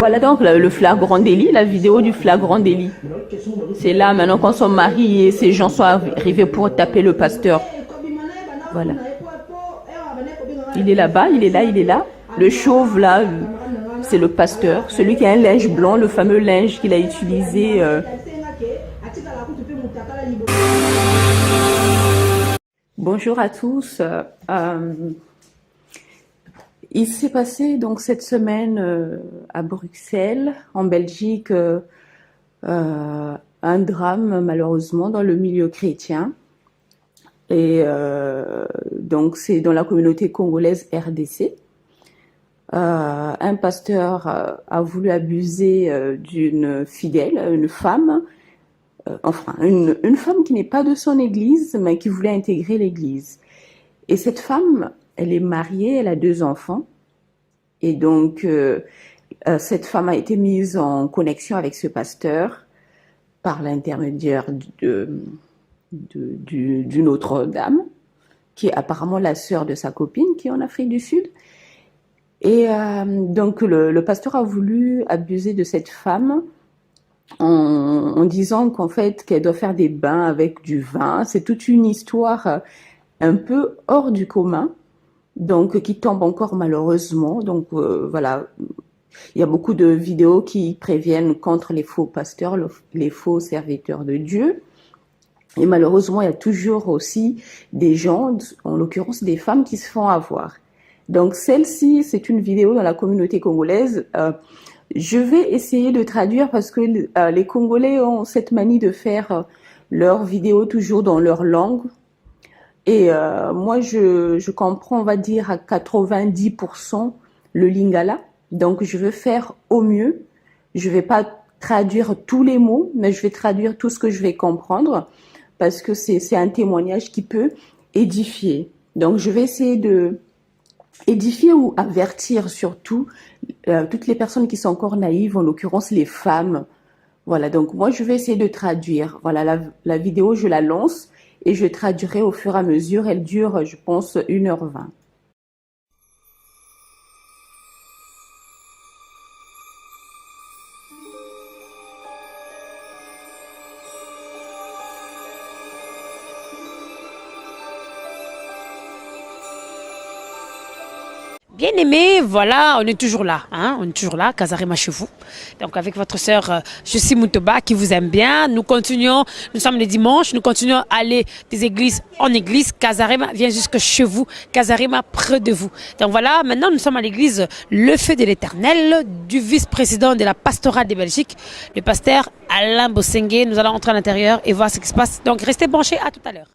Voilà donc le flagrant délit, la vidéo du flagrant délit. C'est là maintenant quand son mari et ces gens sont arrivés pour taper le pasteur. Voilà. Il est là-bas, il est là, il est là. Le chauve là, c'est le pasteur. Celui qui a un linge blanc, le fameux linge qu'il a utilisé. Bonjour à tous. Il s'est passé donc cette semaine à Bruxelles, en Belgique, un drame malheureusement dans le milieu chrétien. Et donc c'est dans la communauté congolaise RDC. Un pasteur a voulu abuser d'une fidèle, une femme, enfin une femme qui n'est pas de son église, mais qui voulait intégrer l'église. Et cette femme, elle est mariée, elle a 2 enfants. Et donc, cette femme a été mise en connexion avec ce pasteur par l'intermédiaire d'une autre dame, qui est apparemment la sœur de sa copine, qui est en Afrique du Sud. Et donc, le pasteur a voulu abuser de cette femme en disant qu'en fait, qu'elle doit faire des bains avec du vin. C'est toute une histoire un peu hors du commun, donc qui tombe encore malheureusement. Donc voilà, il y a beaucoup de vidéos qui préviennent contre les faux pasteurs, les faux serviteurs de Dieu. Et malheureusement, il y a toujours aussi des gens, en l'occurrence des femmes, qui se font avoir. Donc celle-ci, c'est une vidéo dans la communauté congolaise. Je vais essayer de traduire parce que les Congolais ont cette manie de faire leurs vidéos toujours dans leur langue. Et moi, je comprends, on va dire, à 90% le lingala. Donc, je veux faire au mieux. Je vais pas traduire tous les mots, mais je vais traduire tout ce que je vais comprendre parce que c'est un témoignage qui peut édifier. Donc, je vais essayer de édifier ou avertir surtout toutes les personnes qui sont encore naïves, en l'occurrence les femmes. Voilà, donc moi, je vais essayer de traduire. Voilà, la vidéo, je la lance et je traduirai au fur et à mesure. Elle dure, je pense, 1h20. Bien aimé, voilà, on est toujours là, hein, on est toujours là, Kazarima chez vous. Donc avec votre sœur Josie Moutoba qui vous aime bien, nous continuons, nous sommes les dimanches, nous continuons à aller des églises en église. Kazarima vient jusque chez vous, Kazarima près de vous. Donc voilà, maintenant nous sommes à l'église Le Feu de l'Éternel du vice-président de la pastorale de Belgique, le pasteur Alain Bosengue. Nous allons entrer à l'intérieur et voir ce qui se passe. Donc restez branchés, à tout à l'heure.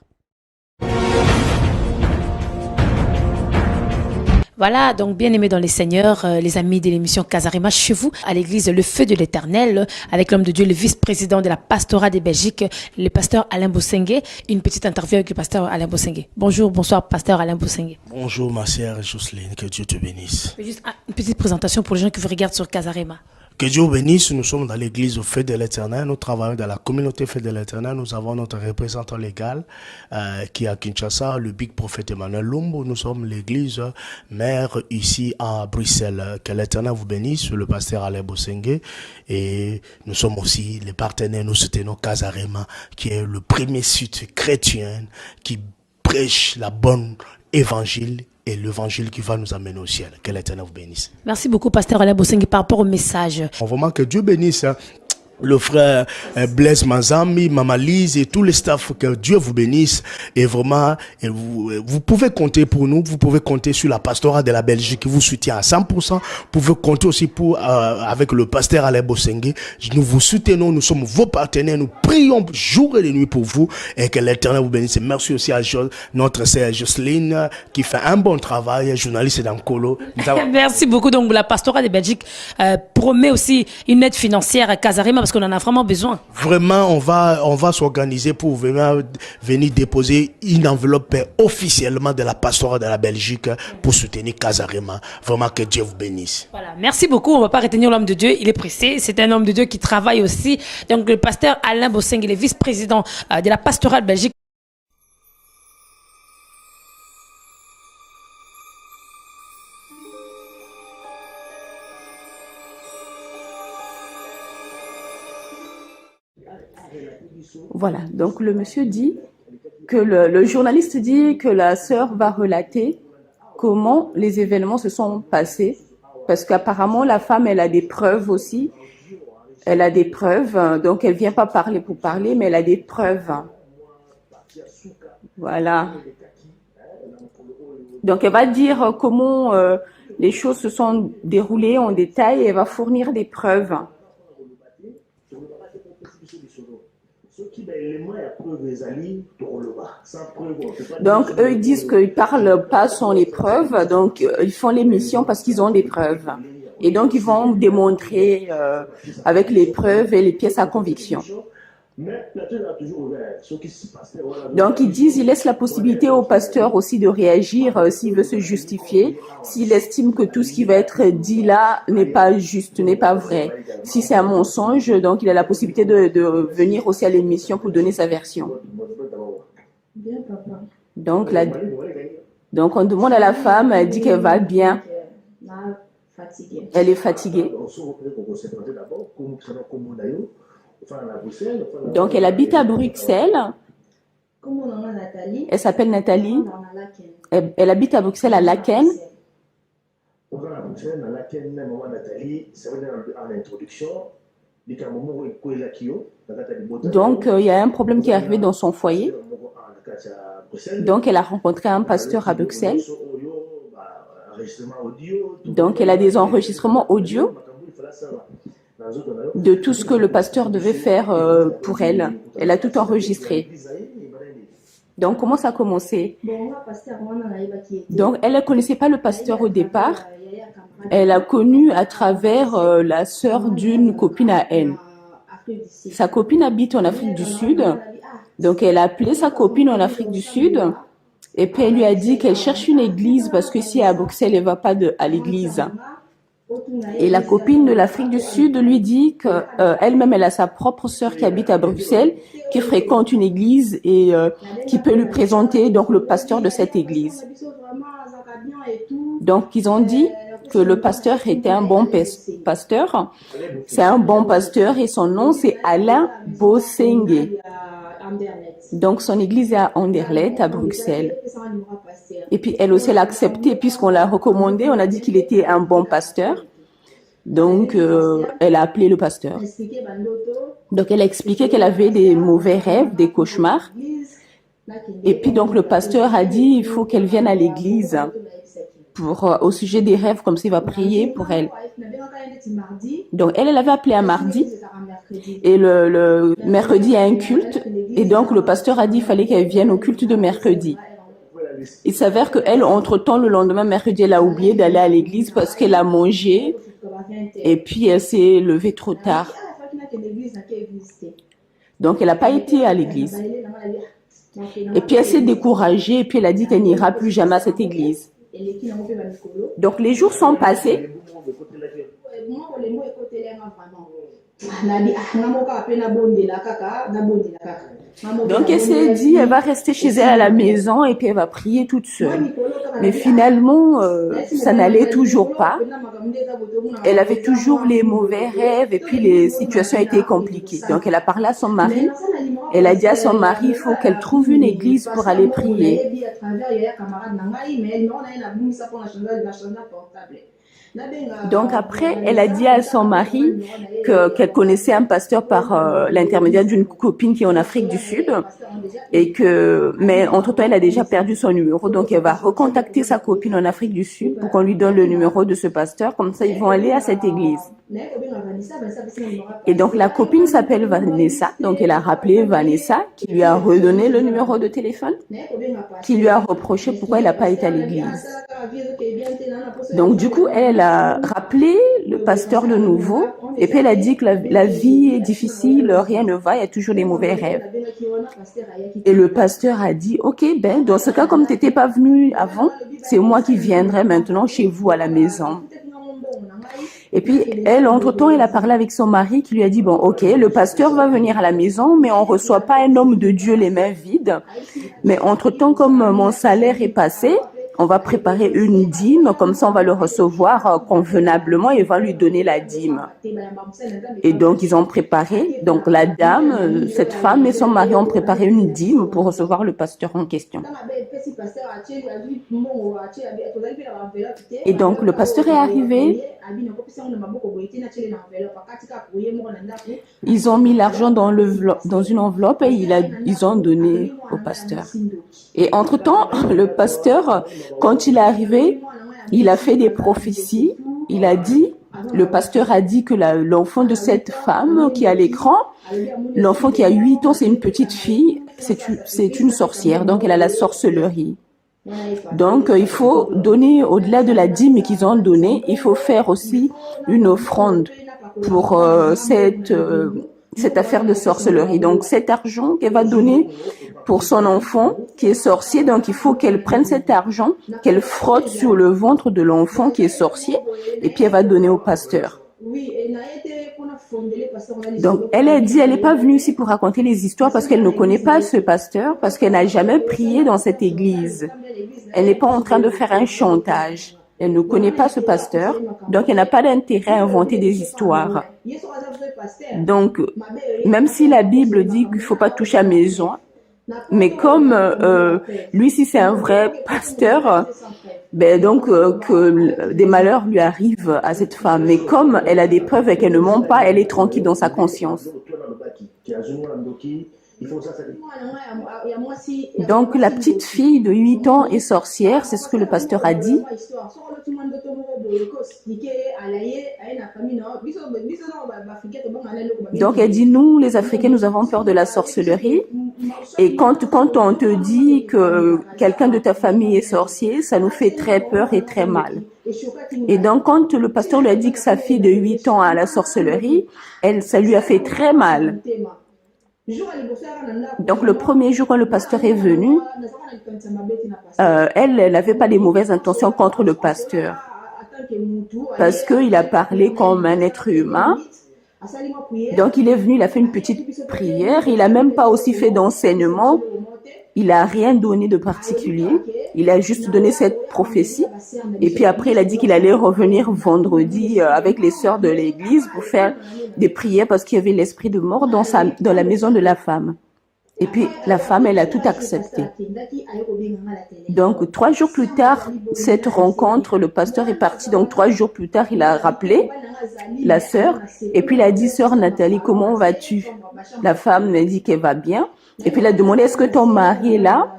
Voilà, donc bien aimés dans les seigneurs, les amis de l'émission Kazarima chez vous, à l'église Le Feu de l'Éternel, avec l'homme de Dieu, le vice-président de la pastorale de Belgique, le pasteur Alain Bosengue. Une petite interview avec le pasteur Alain Bosengue. Bonjour, bonsoir, pasteur Alain Bosengue. Bonjour ma sœur Jocelyne, que Dieu te bénisse. Juste une petite présentation pour les gens qui vous regardent sur Kazarima. Que Dieu vous bénisse, nous sommes dans l'église au Feu de l'Éternel, nous travaillons dans la communauté Feu de l'Éternel, nous avons notre représentant légal qui est à Kinshasa, le big prophète Emmanuel Lumbo, nous sommes l'église mère ici à Bruxelles. Que l'Éternel vous bénisse, le pasteur Alain Bosengue, et nous sommes aussi les partenaires, nous soutenons Kazarima, qui est le premier site chrétien qui prêche la bonne évangile et l'évangile qui va nous amener au ciel. Que l'Éternel vous bénisse. Merci beaucoup, pasteur Alain Bosengue, par rapport au message. Vraiment que Dieu bénisse le frère Blaise Mazami, Mama Lise et tous les staffs, que Dieu vous bénisse. Et vraiment, vous pouvez compter pour nous, vous pouvez compter sur la pastorale de la Belgique qui vous soutient à 100%. Vous pouvez compter aussi avec le pasteur Alain Bosengue. Nous vous soutenons, nous sommes vos partenaires, nous prions jour et nuit pour vous et que l'Éternel vous bénisse. Merci aussi à notre sœur Jocelyne qui fait un bon travail, journaliste d'Ankolo. Merci beaucoup. Donc la pastorale de Belgique promet aussi une aide financière à Kazarima parce qu'on en a vraiment besoin. Vraiment, on va s'organiser pour venir déposer une enveloppe officiellement de la pastorale de la Belgique pour soutenir Kazarima. Vraiment que Dieu vous bénisse. Voilà, merci beaucoup. On ne va pas retenir l'homme de Dieu. Il est pressé. C'est un homme de Dieu qui travaille aussi. Donc le pasteur Alain Bosengue, il est vice-président de la pastorale Belgique. Voilà, donc le monsieur dit que le journaliste dit que la sœur va relater comment les événements se sont passés, parce qu'apparemment la femme, elle a des preuves aussi. Elle a des preuves, donc elle vient pas parler pour parler, mais elle a des preuves. Voilà. Donc elle va dire comment les choses se sont déroulées en détail et elle va fournir des preuves. Donc eux ils disent qu'ils parlent pas sans les preuves, donc ils font l'émission parce qu'ils ont des preuves. Et donc ils vont démontrer avec les preuves et les pièces à conviction. Donc ils disent, ils laissent la possibilité au pasteur aussi de réagir s'il veut se justifier, s'il estime que tout ce qui va être dit là n'est pas juste, n'est pas vrai. Si c'est un mensonge, donc il a la possibilité de venir aussi à l'émission pour donner sa version. Donc on demande à la femme, elle dit qu'elle va bien. Elle est fatiguée. Donc elle habite à Bruxelles. Elle s'appelle Nathalie. Elle habite à Bruxelles, à Laken. Donc il y a un problème qui est arrivé dans son foyer. Donc elle a rencontré un pasteur à Bruxelles. Donc elle a des enregistrements audio de tout ce que le pasteur devait faire pour elle. Elle a tout enregistré. Donc comment ça a commencé? Donc elle ne connaissait pas le pasteur au départ. Elle a connu à travers la sœur d'une copine à elle. Sa copine habite en Afrique du Sud. Donc elle a appelé sa copine en Afrique du Sud. Et puis elle lui a dit qu'elle cherche une église parce que si elle est à Bruxelles, elle ne va pas à l'église. Et la copine de l'Afrique du Sud lui dit qu'elle-même, elle a sa propre sœur qui habite à Bruxelles, qui fréquente une église et qui peut lui présenter donc le pasteur de cette église. Donc ils ont dit que le pasteur était un bon pasteur. C'est un bon pasteur et son nom c'est Alain Bosengue. Donc son église est à Anderlecht, à Bruxelles. Et puis elle aussi, elle a accepté puisqu'on l'a recommandé. On a dit qu'il était un bon pasteur. Donc elle a appelé le pasteur. Donc elle a expliqué qu'elle avait des mauvais rêves, des cauchemars. Et puis donc le pasteur a dit il faut qu'elle vienne à l'église pour au sujet des rêves, comme s'il va prier pour elle. Donc elle avait appelé un mardi et le mercredi il y a un culte et donc le pasteur a dit il fallait qu'elle vienne au culte de mercredi. Il s'avère qu'elle, entre-temps, le lendemain mercredi, elle a oublié d'aller à l'église parce qu'elle a mangé et puis elle s'est levée trop tard. Donc elle n'a pas été à l'église. Et puis elle s'est découragée et puis elle a dit qu'elle n'ira plus jamais à cette église. Donc les jours sont passés. Donc elle s'est dit elle va rester chez elle à la maison et puis elle va prier toute seule. Mais finalement ça n'allait toujours pas. Elle avait toujours les mauvais rêves et puis les situations étaient compliquées. Donc elle a parlé à son mari. Elle a dit à son mari il faut qu'elle trouve une église pour aller prier. Donc après, elle a dit à son mari qu'elle connaissait un pasteur par l'intermédiaire d'une copine qui est en Afrique du Sud et mais entre-temps, elle a déjà perdu son numéro. Donc elle va recontacter sa copine en Afrique du Sud pour qu'on lui donne le numéro de ce pasteur. Comme ça, ils vont aller à cette église. Et donc la copine s'appelle Vanessa. Donc elle a rappelé Vanessa qui lui a redonné le numéro de téléphone, qui lui a reproché pourquoi elle n'a pas été à l'église. Donc du coup, elle a rappelé le pasteur de nouveau et puis elle a dit que la vie est difficile, rien ne va, il y a toujours des mauvais rêves. Et le pasteur a dit, ok, ben dans ce cas, comme tu n'étais pas venu avant, c'est moi qui viendrai maintenant chez vous à la maison. Et puis elle, entre-temps, elle a parlé avec son mari qui lui a dit, bon, ok, le pasteur va venir à la maison, mais on ne reçoit pas un homme de Dieu les mains vides. Mais entre-temps, comme mon salaire est passé, on va préparer une dîme, comme ça on va le recevoir convenablement et on va lui donner la dîme. Et donc ils ont préparé, donc la dame, cette femme et son mari ont préparé une dîme pour recevoir le pasteur en question. Et donc le pasteur est arrivé, ils ont mis l'argent dans une enveloppe et ils ont donné au pasteur. Et entre-temps, le pasteur, quand il est arrivé, il a fait des prophéties. Il a dit, le pasteur a dit que l'enfant de cette femme qui est à l'écran, l'enfant qui a 8 ans, c'est une petite fille, c'est une sorcière, donc elle a la sorcellerie. Donc, il faut donner, au-delà de la dîme qu'ils ont donnée, il faut faire aussi une offrande pour cette affaire de sorcellerie. Donc, cet argent qu'elle va donner pour son enfant qui est sorcier, donc il faut qu'elle prenne cet argent, qu'elle frotte sur le ventre de l'enfant qui est sorcier, et puis elle va donner au pasteur. Donc, elle a dit, elle n'est pas venue ici pour raconter les histoires parce qu'elle ne connaît pas ce pasteur, parce qu'elle n'a jamais prié dans cette église. Elle n'est pas en train de faire un chantage. Elle ne connaît pas ce pasteur, donc elle n'a pas d'intérêt à inventer des histoires. Donc, même si la Bible dit qu'il ne faut pas toucher à maison, mais comme lui, si c'est un vrai pasteur, ben donc que des malheurs lui arrivent à cette femme. Mais comme elle a des preuves et qu'elle ne ment pas, elle est tranquille dans sa conscience. Donc la petite fille de 8 ans est sorcière, c'est ce que le pasteur a dit. Donc elle dit, nous les Africains, nous avons peur de la sorcellerie. Et quand on te dit que quelqu'un de ta famille est sorcier, ça nous fait très peur et très mal. Et donc quand le pasteur lui a dit que sa fille de 8 ans a la sorcellerie, ça lui a fait très mal. Donc le premier jour quand le pasteur est venu, elle n'avait pas des mauvaises intentions contre le pasteur parce qu'il a parlé comme un être humain. Donc il est venu, il a fait une petite prière, il n'a même pas aussi fait d'enseignement, il n'a rien donné de particulier, il a juste donné cette prophétie. Et puis après il a dit qu'il allait revenir vendredi avec les sœurs de l'église pour faire des prières parce qu'il y avait l'esprit de mort dans la maison de la femme. Et puis la femme, elle a tout accepté. Donc 3 jours plus tard, cette rencontre, le pasteur est parti. Donc 3 jours plus tard, il a rappelé la sœur. Et puis il a dit, sœur Nathalie, comment vas-tu? La femme a dit qu'elle va bien. Et puis il a demandé, est-ce que ton mari est là?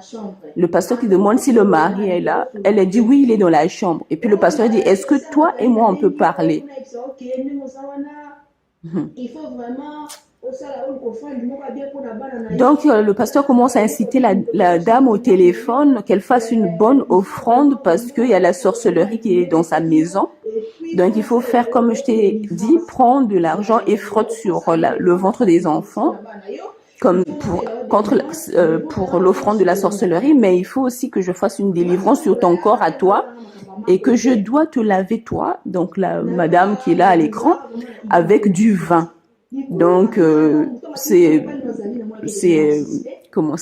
Le pasteur qui demande si le mari est là. Elle a dit, oui, il est dans la chambre. Et puis le pasteur a dit, est-ce que toi et moi, on peut parler? Il faut vraiment... Donc, le pasteur commence à inciter la dame au téléphone qu'elle fasse une bonne offrande parce qu'il y a la sorcellerie qui est dans sa maison. Donc, il faut faire comme je t'ai dit, prendre de l'argent et frotte sur le ventre des enfants comme pour l'offrande de la sorcellerie. Mais il faut aussi que je fasse une délivrance sur ton corps à toi et que je dois te laver toi, donc la madame qui est là à l'écran, avec du vin. Donc, c'est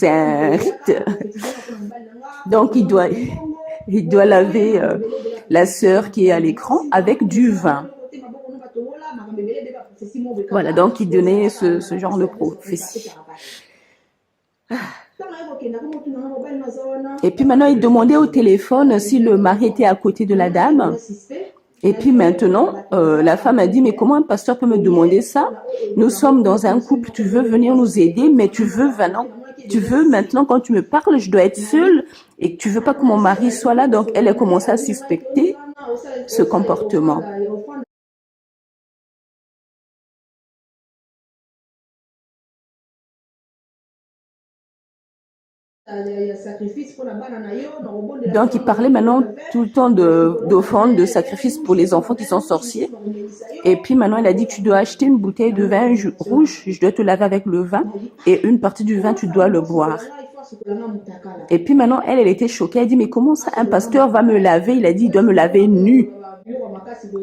un rite. Donc, il doit laver la sœur qui est à l'écran avec du vin. Voilà, donc il donnait ce genre de prophétie. Et puis maintenant, il demandait au téléphone si le mari était à côté de la dame. Et puis maintenant, la femme a dit, mais comment un pasteur peut me demander ça? Nous sommes dans un couple, tu veux venir nous aider, mais tu veux maintenant quand tu me parles, je dois être seule et tu veux pas que mon mari soit là. Donc elle a commencé à suspecter ce comportement. Donc, il parlait maintenant tout le temps d'offrande, de sacrifice pour les enfants qui sont sorciers. Et puis maintenant, il a dit, tu dois acheter une bouteille de vin rouge, je dois te laver avec le vin, et une partie du vin, tu dois le boire. Et puis maintenant, elle était choquée. Elle dit, mais comment ça, un pasteur va me laver? Il a dit, il doit me laver nu.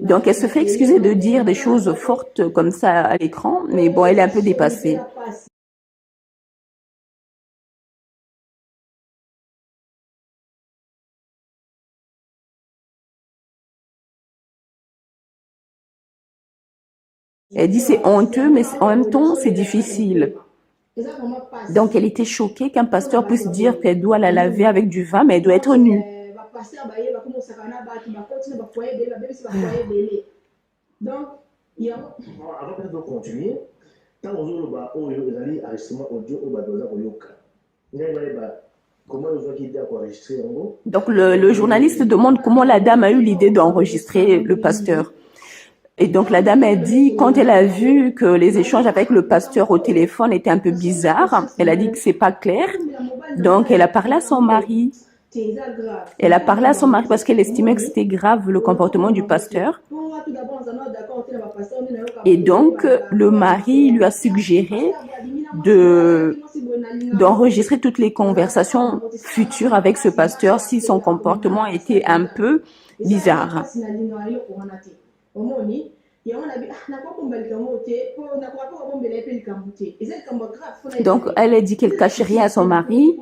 Donc, elle se fait excuser de dire des choses fortes comme ça à l'écran, mais bon, elle est un peu dépassée. Elle dit c'est honteux, mais en même temps c'est difficile. Donc elle était choquée qu'un pasteur puisse dire qu'elle doit la laver avec du vin, mais elle doit être nue. Donc, avant peut-être de continuer, tant aux enregistrement audio au badoza oyoka. Comment ils ont été enregistrés en gros? Donc le journaliste demande comment la dame a eu l'idée d'enregistrer le pasteur. Et donc la dame a dit, quand elle a vu que les échanges avec le pasteur au téléphone étaient un peu bizarres, elle a dit que c'est pas clair. Donc elle a parlé à son mari. Elle a parlé à son mari parce qu'elle estimait que c'était grave le comportement du pasteur. Et donc le mari lui a suggéré d'enregistrer toutes les conversations futures avec ce pasteur si son comportement était un peu bizarre. Donc elle a dit qu'elle cachait rien à son mari.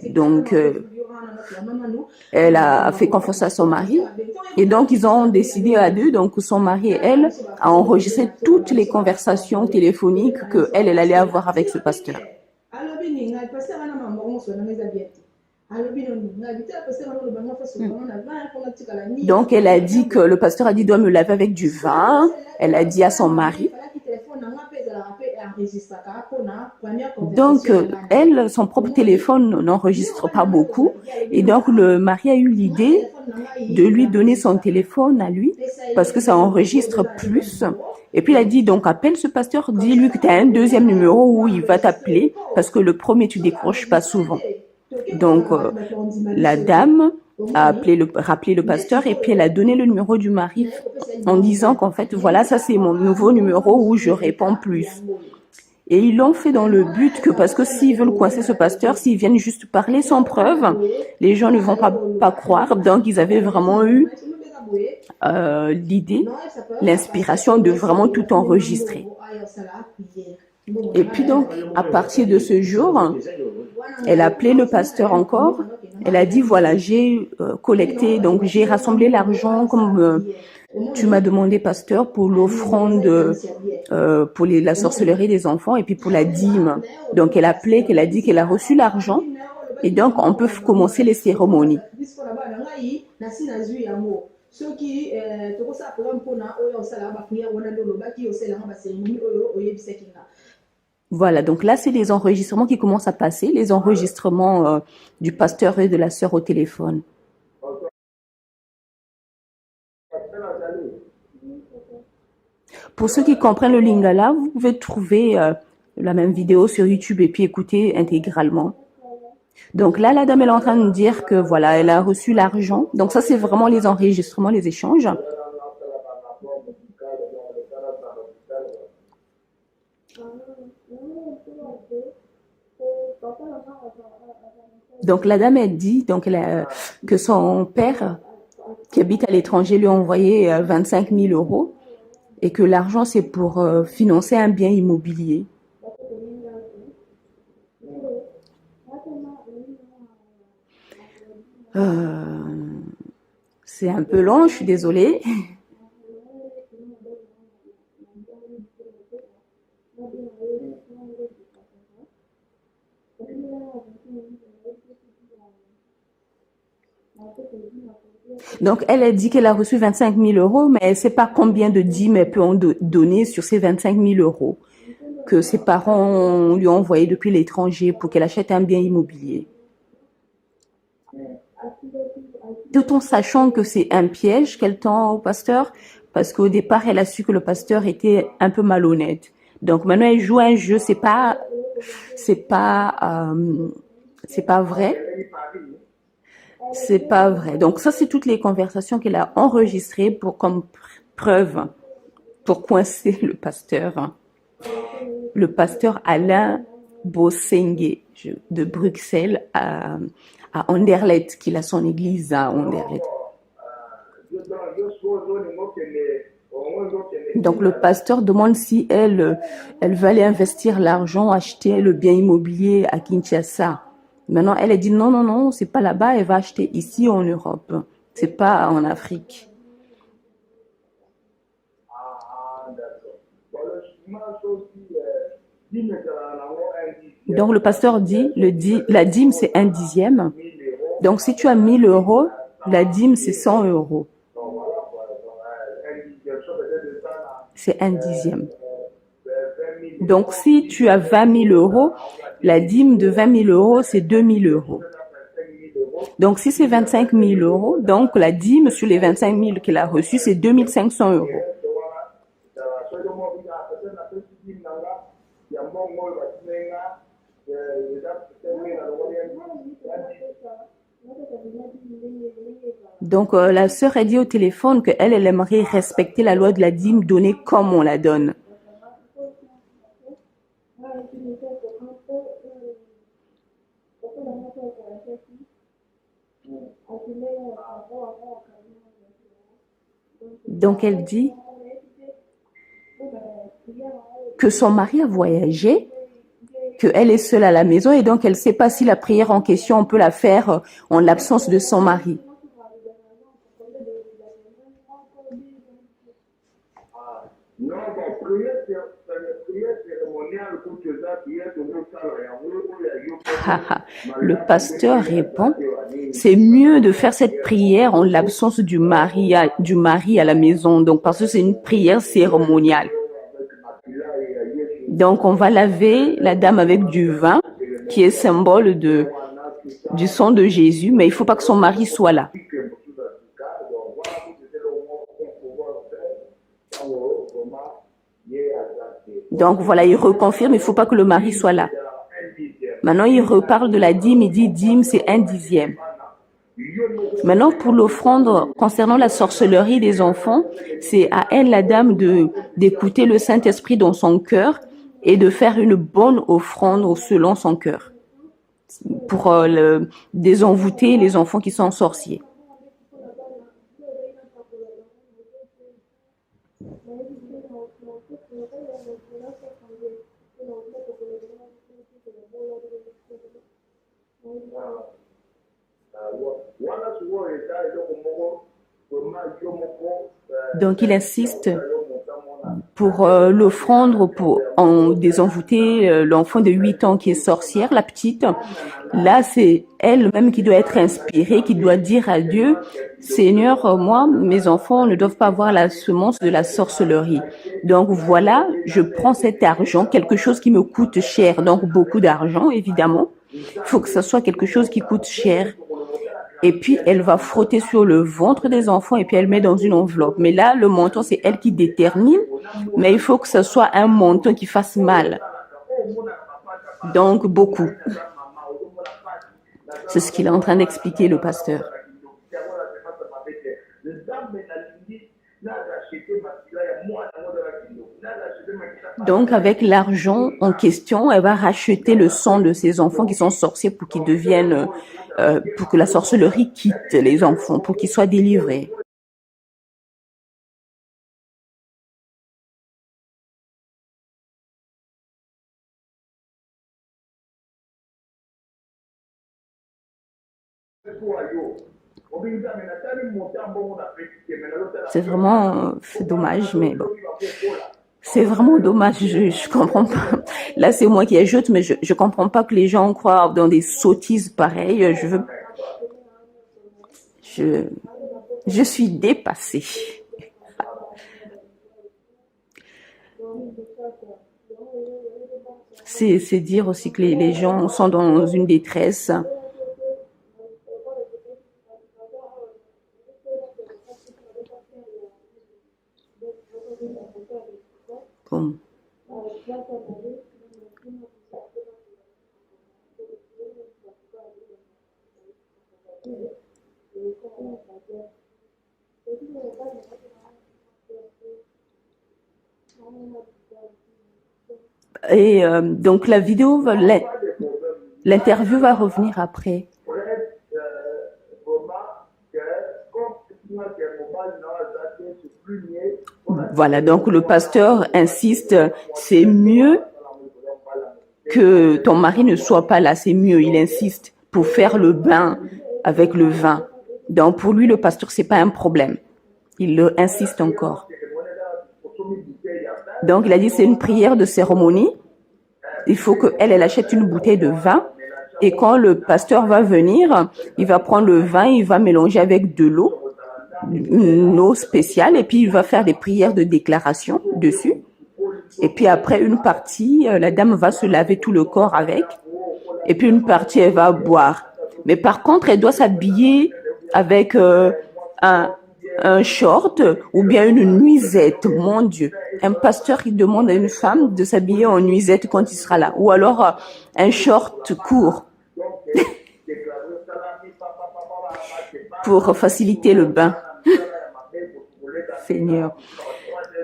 Donc elle a fait confiance à son mari. Et donc ils ont décidé à deux, donc son mari et elle, à enregistrer toutes les conversations téléphoniques qu'elle allait avoir avec ce pasteur. Donc elle a dit que le pasteur a dit doit me laver avec du vin. Elle a dit à son mari. Donc elle, son propre téléphone n'enregistre pas beaucoup. Et donc le mari a eu l'idée de lui donner son téléphone à lui parce que ça enregistre plus. Et puis il a dit donc appelle ce pasteur, dis-lui que tu as un deuxième numéro où il va t'appeler parce que le premier tu décroches pas souvent. Donc la dame a rappelé le pasteur et puis elle a donné le numéro du mari en disant qu'en fait voilà, ça c'est mon nouveau numéro où je réponds plus. Et ils l'ont fait dans le but que, parce que s'ils veulent coincer ce pasteur, s'ils viennent juste parler sans preuve, les gens ne vont pas croire. Donc ils avaient vraiment eu l'idée, l'inspiration de vraiment tout enregistrer. Et puis donc, à partir de ce jour, elle a appelé le pasteur encore. Elle a dit, voilà, j'ai collecté, donc j'ai rassemblé l'argent comme tu m'as demandé, pasteur, pour l'offrande, pour la sorcellerie des enfants et puis pour la dîme. Donc elle a appelé, qu'elle a dit qu'elle a reçu l'argent et donc on peut commencer les cérémonies. Voilà, donc là, c'est les enregistrements qui commencent à passer, les enregistrements du pasteur et de la sœur au téléphone. Pour ceux qui comprennent le lingala, vous pouvez trouver la même vidéo sur YouTube et puis écouter intégralement. Donc là, la dame elle est en train de dire que voilà, elle a reçu l'argent. Donc ça, c'est vraiment les enregistrements, les échanges. Donc la dame elle dit donc que son père qui habite à l'étranger lui a envoyé 25 000 euros et que l'argent c'est pour financer un bien immobilier. C'est un peu long, je suis désolée. Donc, elle a dit qu'elle a reçu 25 000 euros, mais elle ne sait pas combien de dîmes elle peut en donner sur ces 25 000 euros que ses parents lui ont envoyé depuis l'étranger pour qu'elle achète un bien immobilier. Tout en sachant que c'est un piège qu'elle tend au pasteur, parce qu'au départ, elle a su que le pasteur était un peu malhonnête. Donc maintenant, elle joue un jeu, c'est pas vrai. C'est pas vrai. Donc ça, c'est toutes les conversations qu'elle a enregistrées comme preuve pour coincer le pasteur. Le pasteur Alain Bosengue de Bruxelles à Anderlecht, qu'il a son église à Anderlecht. Donc le pasteur demande si elle veut aller investir l'argent, acheter le bien immobilier à Kinshasa. Maintenant, elle a dit non, c'est pas là-bas, elle va acheter ici en Europe. C'est pas en Afrique. Donc le pasteur dit, la dîme c'est 1/10. Donc si tu as 1000 euros, la dîme c'est 100 euros. C'est 1/10. Donc si tu as 20 000 euros, la dîme de 20 000 euros c'est 2 000 euros. Donc si c'est 25 000 euros, donc la dîme sur les 25 000 qu'il a reçus c'est 2 500 euros. Donc la sœur a dit au téléphone qu'elle aimerait respecter la loi de la dîme donnée comme on la donne. Donc elle dit que son mari a voyagé, qu'elle est seule à la maison et donc elle ne sait pas si la prière en question, on peut la faire en l'absence de son mari. Le pasteur répond, c'est mieux de faire cette prière en l'absence du mari à la maison, donc parce que c'est une prière cérémoniale. Donc on va laver la dame avec du vin, qui est symbole du sang de Jésus, mais il ne faut pas que son mari soit là. Donc voilà, il reconfirme, il ne faut pas que le mari soit là. Maintenant, il reparle de la dîme, il dit dîme, c'est 1/10. Maintenant, pour l'offrande concernant la sorcellerie des enfants, c'est à elle, la dame, d'écouter le Saint-Esprit dans son cœur et de faire une bonne offrande selon son cœur pour désenvoûter les enfants qui sont sorciers. Donc il insiste pour l'offrande, pour en désenvoûter l'enfant de 8 ans qui est sorcière, la petite. Là, c'est elle-même qui doit être inspirée, qui doit dire à Dieu, Seigneur, moi, mes enfants ne doivent pas avoir la semence de la sorcellerie. Donc voilà, je prends cet argent, quelque chose qui me coûte cher, donc beaucoup d'argent, évidemment. Il faut que ce soit quelque chose qui coûte cher. Et puis, elle va frotter sur le ventre des enfants et puis elle met dans une enveloppe. Mais là, le montant, c'est elle qui détermine. Mais il faut que ce soit un montant qui fasse mal. Donc, beaucoup. C'est ce qu'il est en train d'expliquer, le pasteur. Donc, avec l'argent en question, elle va racheter le sang de ces enfants qui sont sorciers pour qu'ils deviennent, pour que la sorcellerie quitte les enfants, pour qu'ils soient délivrés. C'est vraiment c'est dommage, mais bon. C'est vraiment dommage, je comprends pas. Là, c'est moi qui ajoute, mais je comprends pas que les gens croient dans des sottises pareilles. Je suis dépassée. C'est dire aussi que les gens sont dans une détresse. Bon. Et donc la vidéo, l'interview va revenir après. Voilà, donc le pasteur insiste, c'est mieux que ton mari ne soit pas là, c'est mieux, il insiste, pour faire le bain avec le vin. Donc pour lui, le pasteur, c'est pas un problème. Il le insiste encore. Donc, il a dit c'est une prière de cérémonie. Il faut qu'elle achète une bouteille de vin. Et quand le pasteur va venir, il va prendre le vin, il va mélanger avec de l'eau, une eau spéciale, et puis il va faire des prières de déclaration dessus. Et puis après, une partie, la dame va se laver tout le corps avec. Et puis une partie, elle va boire. Mais par contre, elle doit s'habiller avec un short ou bien une nuisette. Mon Dieu. Un pasteur qui demande à une femme de s'habiller en nuisette quand il sera là. Ou alors un short court pour faciliter le bain. Seigneur.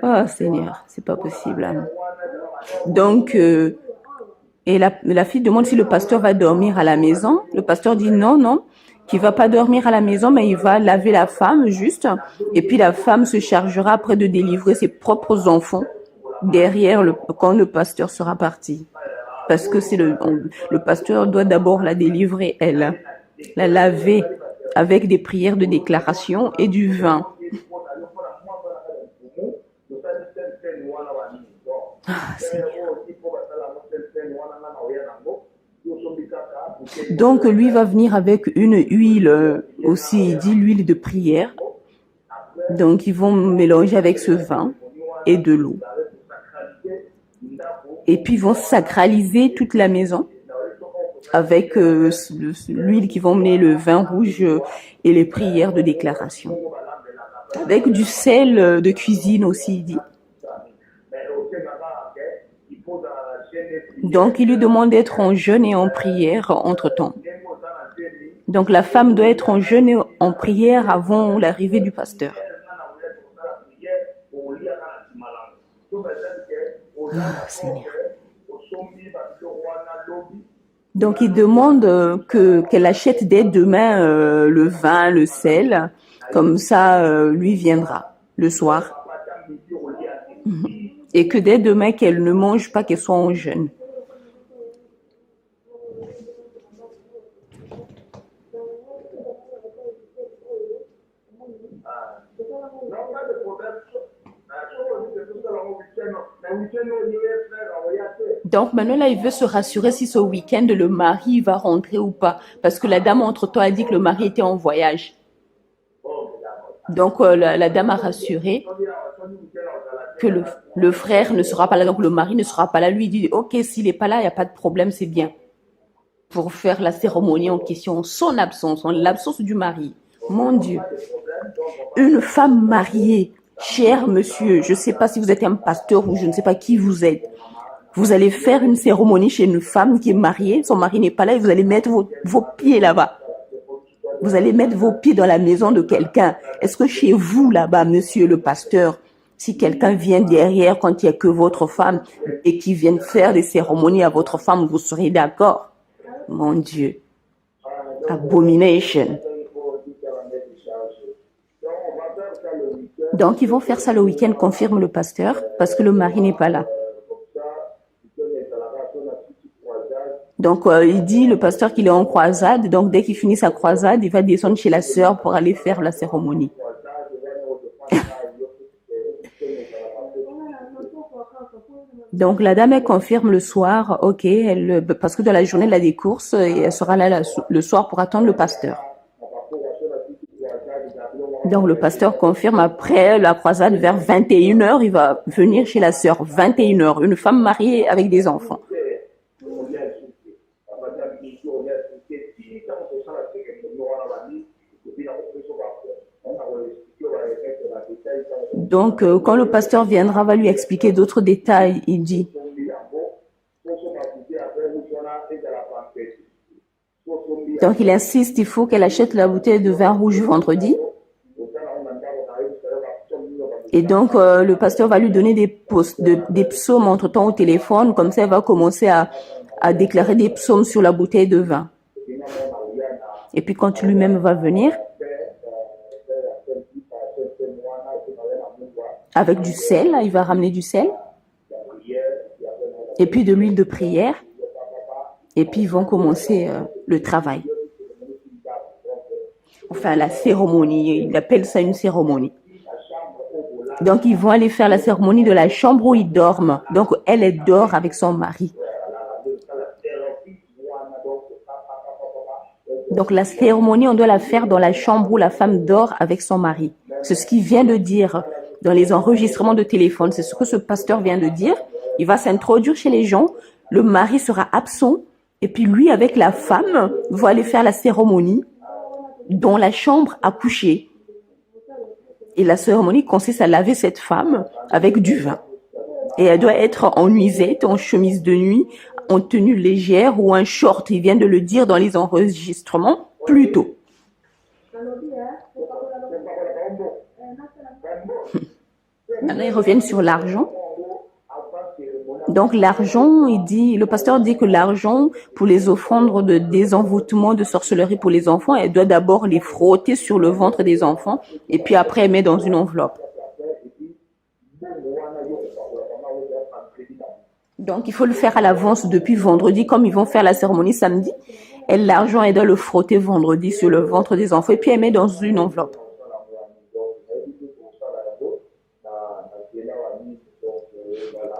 Oh Seigneur, c'est pas possible. Hein. Donc, et la fille demande si le pasteur va dormir à la maison. Le pasteur dit non, qu'il va pas dormir à la maison, mais il va laver la femme juste. Et puis la femme se chargera après de délivrer ses propres enfants derrière quand le pasteur sera parti. Parce que le pasteur doit d'abord la délivrer, elle, la laver avec des prières de déclaration et du vin. Ah, donc, lui va venir avec une huile aussi, il dit l'huile de prière. Donc, ils vont mélanger avec ce vin et de l'eau. Et puis, ils vont sacraliser toute la maison avec l'huile qui vont mener le vin rouge et les prières de déclaration. Avec du sel de cuisine aussi, il dit. Donc, il lui demande d'être en jeûne et en prière entre-temps. Donc, la femme doit être en jeûne et en prière avant l'arrivée du pasteur. Ah, Seigneur. Donc, il demande qu'elle achète dès demain le vin, le sel. Comme ça, lui viendra le soir. Et que dès demain, qu'elle ne mange pas, qu'elle soit en jeûne. Donc maintenant là, il veut se rassurer si ce week-end le mari va rentrer ou pas. Parce que la dame entre-temps a dit que le mari était en voyage. Donc la dame a rassuré que le frère ne sera pas là, donc le mari ne sera pas là. Lui il dit, ok, s'il n'est pas là, il n'y a pas de problème, c'est bien. Pour faire la cérémonie en question, son absence, l'absence du mari. Mon Dieu. Une femme mariée, cher monsieur, je ne sais pas si vous êtes un pasteur ou je ne sais pas qui vous êtes. Vous allez faire une cérémonie chez une femme qui est mariée, son mari n'est pas là et vous allez mettre vos pieds là-bas. Vous allez mettre vos pieds dans la maison de quelqu'un. Est-ce que chez vous là-bas, monsieur le pasteur, si quelqu'un vient derrière quand il n'y a que votre femme et qui vient faire des cérémonies à votre femme, vous serez d'accord? Mon Dieu. Abomination. Donc, ils vont faire ça le week-end, confirme le pasteur, parce que le mari n'est pas là. Donc, il dit, le pasteur, qu'il est en croisade. Donc, dès qu'il finit sa croisade, il va descendre chez la sœur pour aller faire la cérémonie. Donc, la dame, elle confirme le soir, ok, parce que dans la journée, elle a des courses et elle sera là le soir pour attendre le pasteur. Donc, le pasteur confirme après la croisade vers 21h, il va venir chez la sœur. 21h, une femme mariée avec des enfants. Donc, quand le pasteur viendra, va lui expliquer d'autres détails, il dit. Donc, il insiste, il faut qu'elle achète la bouteille de vin rouge vendredi. Et donc, le pasteur va lui donner des psaumes entre-temps au téléphone. Comme ça, elle va commencer à déclarer des psaumes sur la bouteille de vin. Et puis, quand lui-même va venir, avec du sel, il va ramener du sel. Et puis, de l'huile de prière. Et puis, ils vont commencer le travail. Enfin, la cérémonie. Il appelle ça une cérémonie. Donc, ils vont aller faire la cérémonie de la chambre où ils dorment. Donc, elle dort avec son mari. Donc, la cérémonie, on doit la faire dans la chambre où la femme dort avec son mari. C'est ce qu'il vient de dire dans les enregistrements de téléphone. C'est ce que ce pasteur vient de dire. Il va s'introduire chez les gens. Le mari sera absent. Et puis, lui, avec la femme, va aller faire la cérémonie dans la chambre à coucher. Et la cérémonie consiste à laver cette femme avec du vin. Et elle doit être en nuisette, en chemise de nuit, en tenue légère ou un short. Il vient de le dire dans les enregistrements plus tôt. Maintenant, ils reviennent sur l'argent. Donc, l'argent, le pasteur dit que l'argent pour les offrandes de désenvoûtement, de sorcellerie pour les enfants, elle doit d'abord les frotter sur le ventre des enfants et puis après, elle met dans une enveloppe. Donc, il faut le faire à l'avance depuis vendredi, comme ils vont faire la cérémonie samedi. Et l'argent, elle doit le frotter vendredi sur le ventre des enfants et puis elle met dans une enveloppe.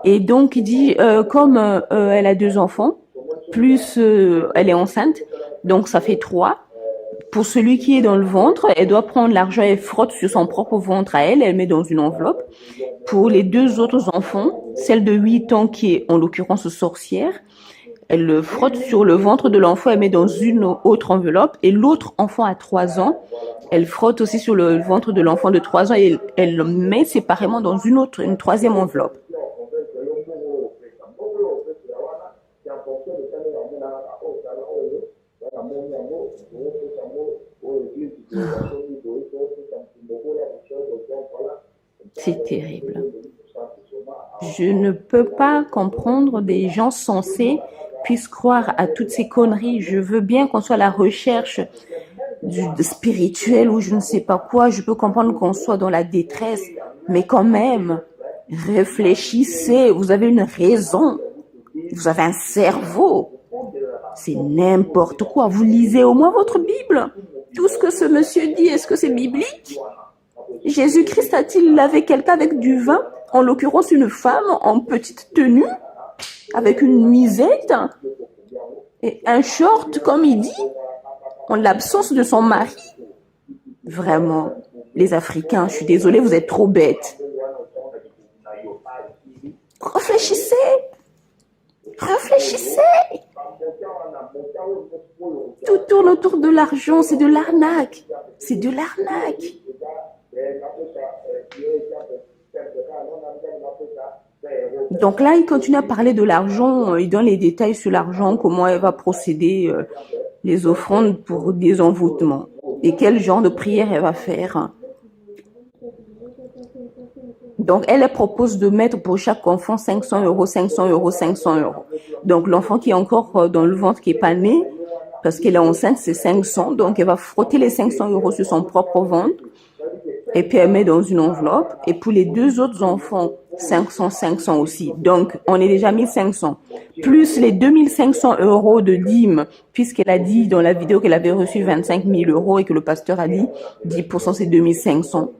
Et donc, il dit, comme elle a 2 enfants, plus elle est enceinte, donc ça fait 3. Pour celui qui est dans le ventre, elle doit prendre l'argent et frotte sur son propre ventre à elle, elle met dans une enveloppe. Pour les 2 autres enfants, celle de 8 ans qui est en l'occurrence sorcière, elle le frotte sur le ventre de l'enfant, elle met dans une autre enveloppe. Et l'autre enfant à 3 ans, elle frotte aussi sur le ventre de l'enfant de 3 ans et elle le met séparément dans une 3e enveloppe. C'est terrible. Je ne peux pas comprendre des gens sensés puissent croire à toutes ces conneries. Je veux bien qu'on soit à la recherche du spirituel ou je ne sais pas quoi. Je peux comprendre qu'on soit dans la détresse. Mais quand même, réfléchissez. Vous avez une raison. Vous avez un cerveau. C'est n'importe quoi. Vous lisez au moins votre Bible. Tout ce que ce monsieur dit, est-ce que c'est biblique? Jésus-Christ a-t-il lavé quelqu'un avec du vin? En l'occurrence, une femme en petite tenue, avec une nuisette et un short, comme il dit, en l'absence de son mari. Vraiment, les Africains, je suis désolée, vous êtes trop bêtes. Réfléchissez. Réfléchissez. Tout tourne autour de l'argent, c'est de l'arnaque. C'est de l'arnaque. Donc là, il continue à parler de l'argent, il donne les détails sur l'argent, comment elle va procéder, les offrandes pour désenvoûtement et quel genre de prière elle va faire. Donc, elle propose de mettre pour chaque enfant 500 €, 500 €, 500 €. Donc, l'enfant qui est encore dans le ventre, qui n'est pas né, parce qu'elle est enceinte, c'est 500. Donc, elle va frotter les 500 € sur son propre ventre et puis elle met dans une enveloppe. Et pour les 2 autres enfants, 500, 500 aussi. Donc, on est déjà 1500. Plus les 2500 € de dîmes, puisqu'elle a dit dans la vidéo qu'elle avait reçu 25 000 € et que le pasteur a dit 10% c'est 2500.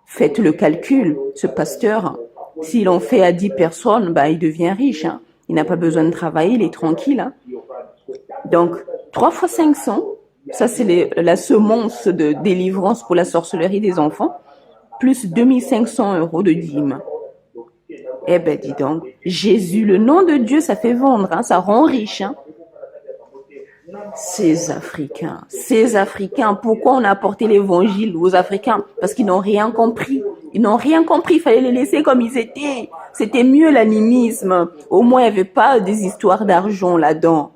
Faites le calcul. Ce pasteur, s'il en fait à 10 personnes, il devient riche. Hein. Il n'a pas besoin de travailler, il est tranquille. Hein. Donc, 3 fois 500, ça c'est la semence de délivrance pour la sorcellerie des enfants, plus 2500 € de dîmes. Eh ben, dis donc, Jésus, le nom de Dieu, ça fait vendre, hein, ça rend riche. Hein. Ces Africains, pourquoi on a apporté l'évangile aux Africains? Parce qu'ils n'ont rien compris. Ils n'ont rien compris, il fallait les laisser comme ils étaient. C'était mieux l'animisme. Au moins, il n'y avait pas des histoires d'argent là-dedans.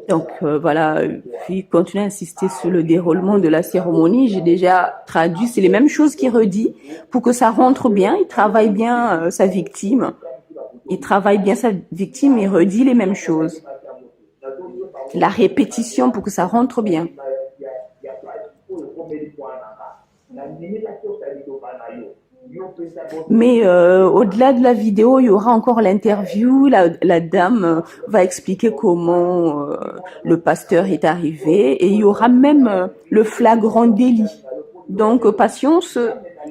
Donc voilà, puis continue à insister sur le déroulement de la cérémonie. J'ai déjà traduit, c'est les mêmes choses qu'il redit pour que ça rentre bien. Il travaille bien sa victime. Il redit les mêmes choses. La répétition pour que ça rentre bien. Mais au-delà de la vidéo, il y aura encore l'interview. La dame va expliquer comment le pasteur est arrivé et il y aura même le flagrant délit. Donc, patience,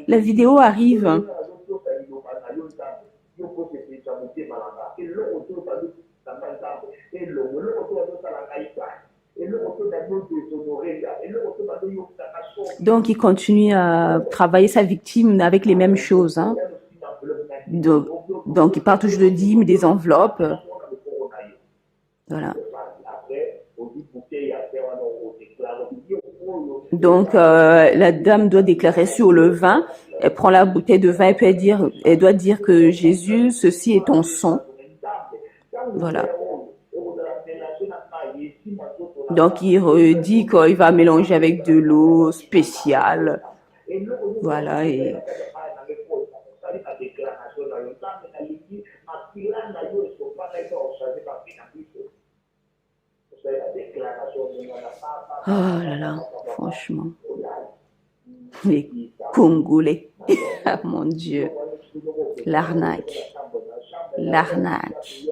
la vidéo arrive. Donc, il continue à travailler sa victime avec les mêmes choses. Hein. Donc, il part toujours de dîmes, des enveloppes. Voilà. Donc, la dame doit déclarer sur le vin. Elle prend la bouteille de vin et puis elle doit dire que Jésus, ceci est ton sang. Voilà. Donc, il dit qu'il va mélanger avec de l'eau spéciale. Voilà. Et... Oh là là, franchement. Les Congolais. Ah, mon Dieu. L'arnaque. L'arnaque.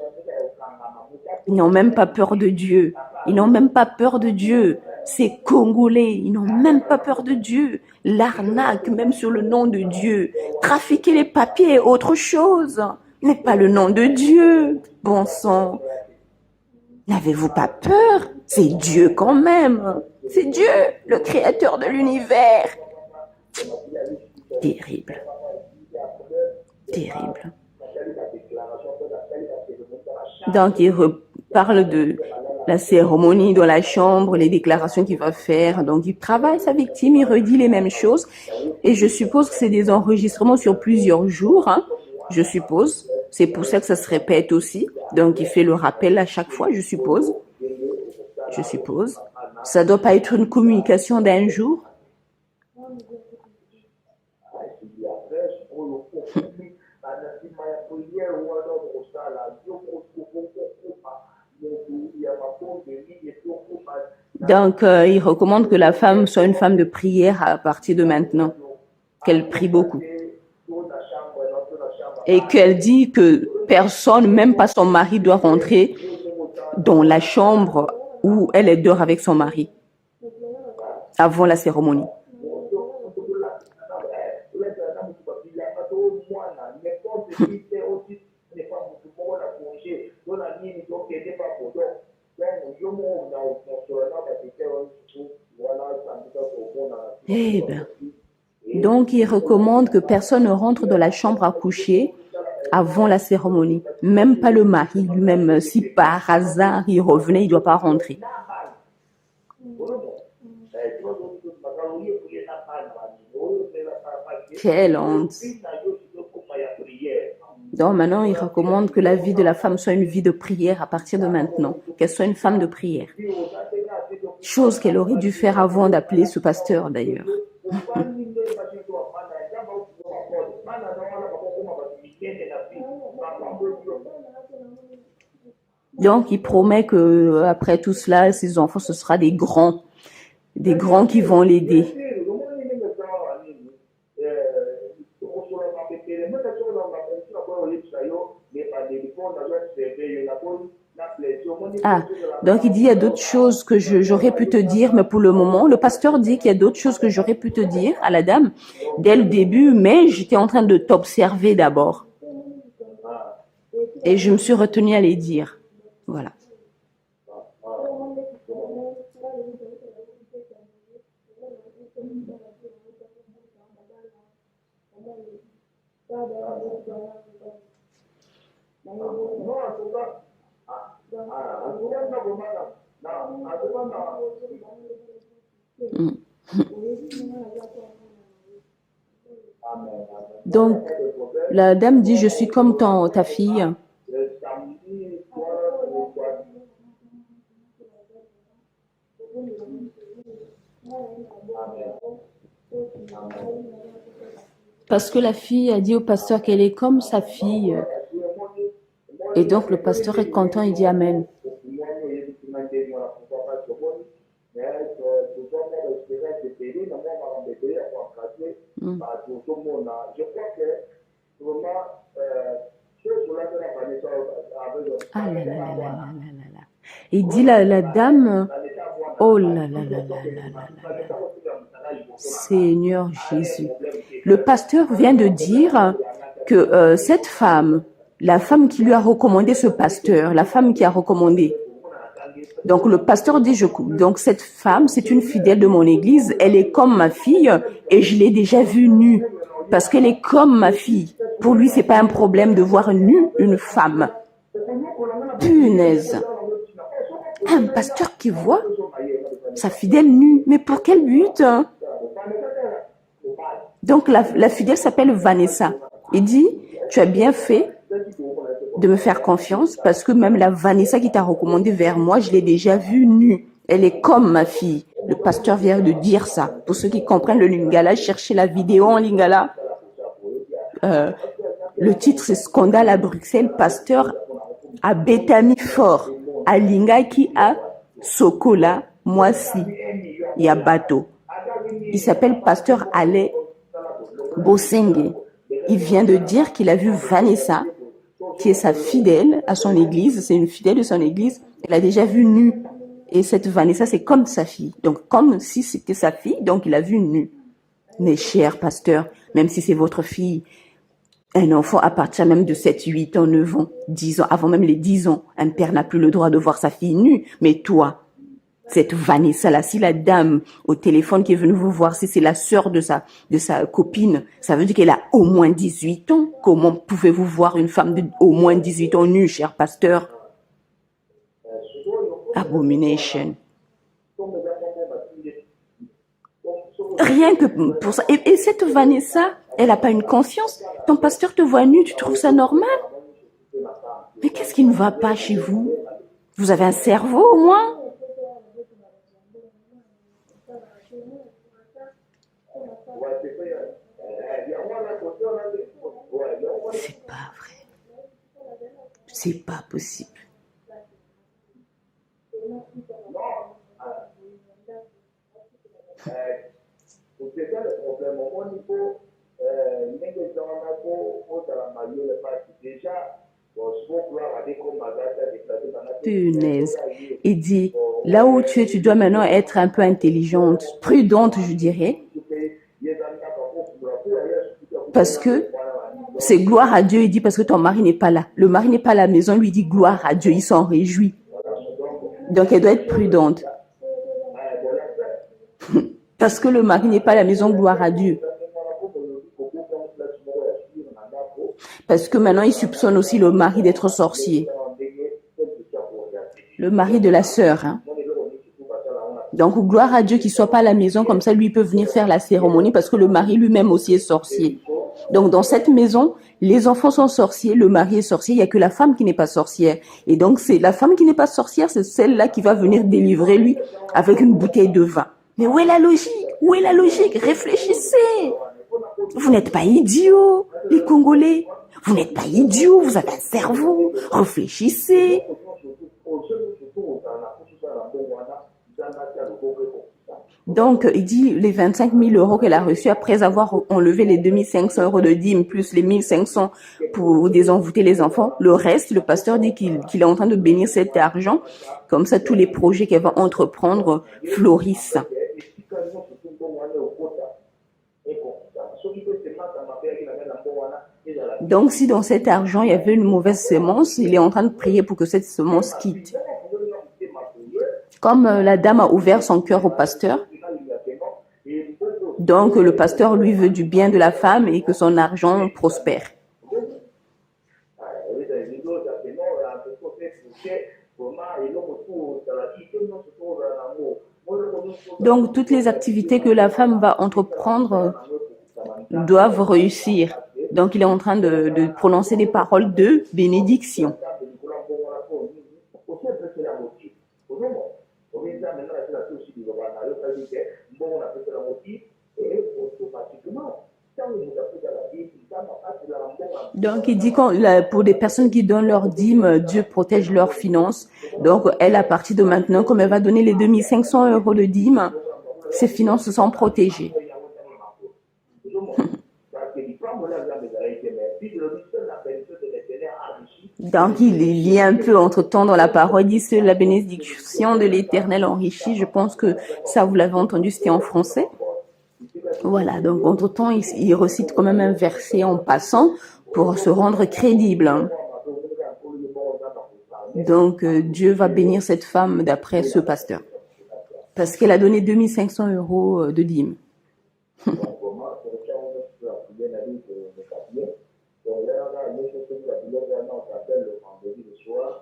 Ils n'ont même pas peur de Dieu. Ils n'ont même pas peur de Dieu. Ces Congolais, ils n'ont même pas peur de Dieu. L'arnaque, même sur le nom de Dieu. Trafiquer les papiers est autre chose. Mais pas le nom de Dieu. Bon sang. N'avez-vous pas peur? C'est Dieu quand même. C'est Dieu, le créateur de l'univers. Terrible. Terrible. Donc, il parle de la cérémonie dans la chambre, les déclarations qu'il va faire. Donc, il travaille sa victime, il redit les mêmes choses. Et je suppose que c'est des enregistrements sur plusieurs jours. Hein, je suppose. C'est pour ça que ça se répète aussi. Donc, il fait le rappel à chaque fois, je suppose. Je suppose. Ça doit pas être une communication d'un jour. Donc, il recommande que la femme soit une femme de prière à partir de maintenant, qu'elle prie beaucoup. Et qu'elle dit que personne, même pas son mari, doit rentrer dans la chambre où elle dort avec son mari avant la cérémonie. Eh ben. Donc, il recommande que personne ne rentre dans la chambre à coucher avant la cérémonie. Même pas le mari lui-même. Si par hasard il revenait, il ne doit pas rentrer. Quelle honte. Donc maintenant, il recommande que la vie de la femme soit une vie de prière à partir de maintenant. Qu'elle soit une femme de prière. Chose qu'elle aurait dû faire avant d'appeler ce pasteur d'ailleurs. Donc, il promet que après tout cela, ses enfants, ce sera des grands qui vont l'aider. Ah, donc il dit il y a d'autres choses que j'aurais pu te dire, mais pour le moment, le pasteur dit qu'il y a d'autres choses que j'aurais pu te dire à la dame dès le début, mais j'étais en train de t'observer d'abord. Et je me suis retenue à les dire. Voilà. Donc, la dame dit, je suis comme ta fille. Parce que la fille a dit au pasteur qu'elle est comme sa fille. Et donc le pasteur est content, il dit Amen. Il dit la dame, oh là là là là là là là. Seigneur Jésus. Le pasteur vient de dire que cette femme, la femme qui lui a recommandé ce pasteur, la femme qui a recommandé. Donc le pasteur dit, donc cette femme, c'est une fidèle de mon église, elle est comme ma fille et je l'ai déjà vue nue parce qu'elle est comme ma fille. Pour lui, c'est pas un problème de voir nue une femme. Punaise. Un pasteur qui voit sa fidèle nue. Mais pour quel but, hein? Donc la fidèle s'appelle Vanessa. Il dit, tu as bien fait de me faire confiance parce que même la Vanessa qui t'a recommandé vers moi, je l'ai déjà vue nue. Elle est comme ma fille. Le pasteur vient de dire ça. Pour ceux qui comprennent le lingala, cherchez la vidéo en lingala. Le titre, c'est Scandale à Bruxelles, pasteur à Bethany Fort, à Lingaki, à Sokola, Moissy, il y a bateau. Il s'appelle pasteur Alain Bosenge. Il vient de dire qu'il a vu Vanessa, qui est sa fidèle à son église, c'est une fidèle de son église, elle a déjà vu nue. Et cette Vanessa, c'est comme sa fille. Donc, comme si c'était sa fille, donc il a vu nue. Mais cher pasteur, même si c'est votre fille, un enfant à partir même de 7, 8 ans, 9 ans, 10 ans, avant même les 10 ans, un père n'a plus le droit de voir sa fille nue. Mais toi, cette Vanessa-là, si la dame au téléphone qui est venue vous voir, si c'est la sœur de sa copine, ça veut dire qu'elle a au moins 18 ans. Comment pouvez-vous voir une femme de au moins 18 ans nue, cher pasteur? Abomination. Rien que pour ça. Et cette Vanessa, elle n'a pas une conscience. Ton pasteur te voit nu, tu trouves ça normal? Mais qu'est-ce qui ne va pas chez vous? Vous avez un cerveau au moins? C'est pas vrai. C'est pas possible. Punaise. Il dit, là où tu es, tu dois maintenant être un peu intelligente, prudente, je dirais. Parce que c'est gloire à Dieu. Il dit, parce que ton mari n'est pas là. Le mari n'est pas à la maison, lui dit gloire à Dieu. Il s'en réjouit. Donc, elle doit être prudente. Parce que le mari n'est pas à la maison, gloire à Dieu. Parce que maintenant, il soupçonne aussi le mari d'être sorcier. Le mari de la sœur. Hein. Donc, gloire à Dieu qu'il ne soit pas à la maison, comme ça, lui peut venir faire la cérémonie parce que le mari lui-même aussi est sorcier. Donc, dans cette maison, les enfants sont sorciers, le mari est sorcier, il n'y a que la femme qui n'est pas sorcière. Et donc, c'est la femme qui n'est pas sorcière, c'est celle-là qui va venir délivrer lui avec une bouteille de vin. Mais où est la logique? Où est la logique? Réfléchissez. Vous n'êtes pas idiots, les Congolais. Vous n'êtes pas idiots, vous avez un cerveau. Réfléchissez. Donc, il dit les 25 000 euros qu'elle a reçus après avoir enlevé les 2500 euros de dîme plus les 1500 pour désenvoûter les enfants. Le reste, le pasteur dit qu'il est en train de bénir cet argent. Comme ça, tous les projets qu'elle va entreprendre florissent. Donc, si dans cet argent, il y avait une mauvaise semence, il est en train de prier pour que cette semence quitte. Comme la dame a ouvert son cœur au pasteur, donc le pasteur lui veut du bien de la femme et que son argent prospère. Donc toutes les activités que la femme va entreprendre doivent réussir. Donc il est en train de prononcer des paroles de bénédiction. Donc il dit que pour des personnes qui donnent leur dîme, Dieu protège leurs finances. Donc elle, à partir de maintenant, comme elle va donner les 2500 euros de dîme, ses finances sont protégées. Donc, il lit un peu entre-temps dans la parole, il dit, c'est la bénédiction de l'Éternel enrichie. Je pense que ça, vous l'avez entendu, c'était en français. Voilà, donc entre-temps, il recite quand même un verset en passant pour se rendre crédible. Hein. Donc, Dieu va bénir cette femme d'après ce pasteur. Parce qu'elle a donné 2500 € de dîme.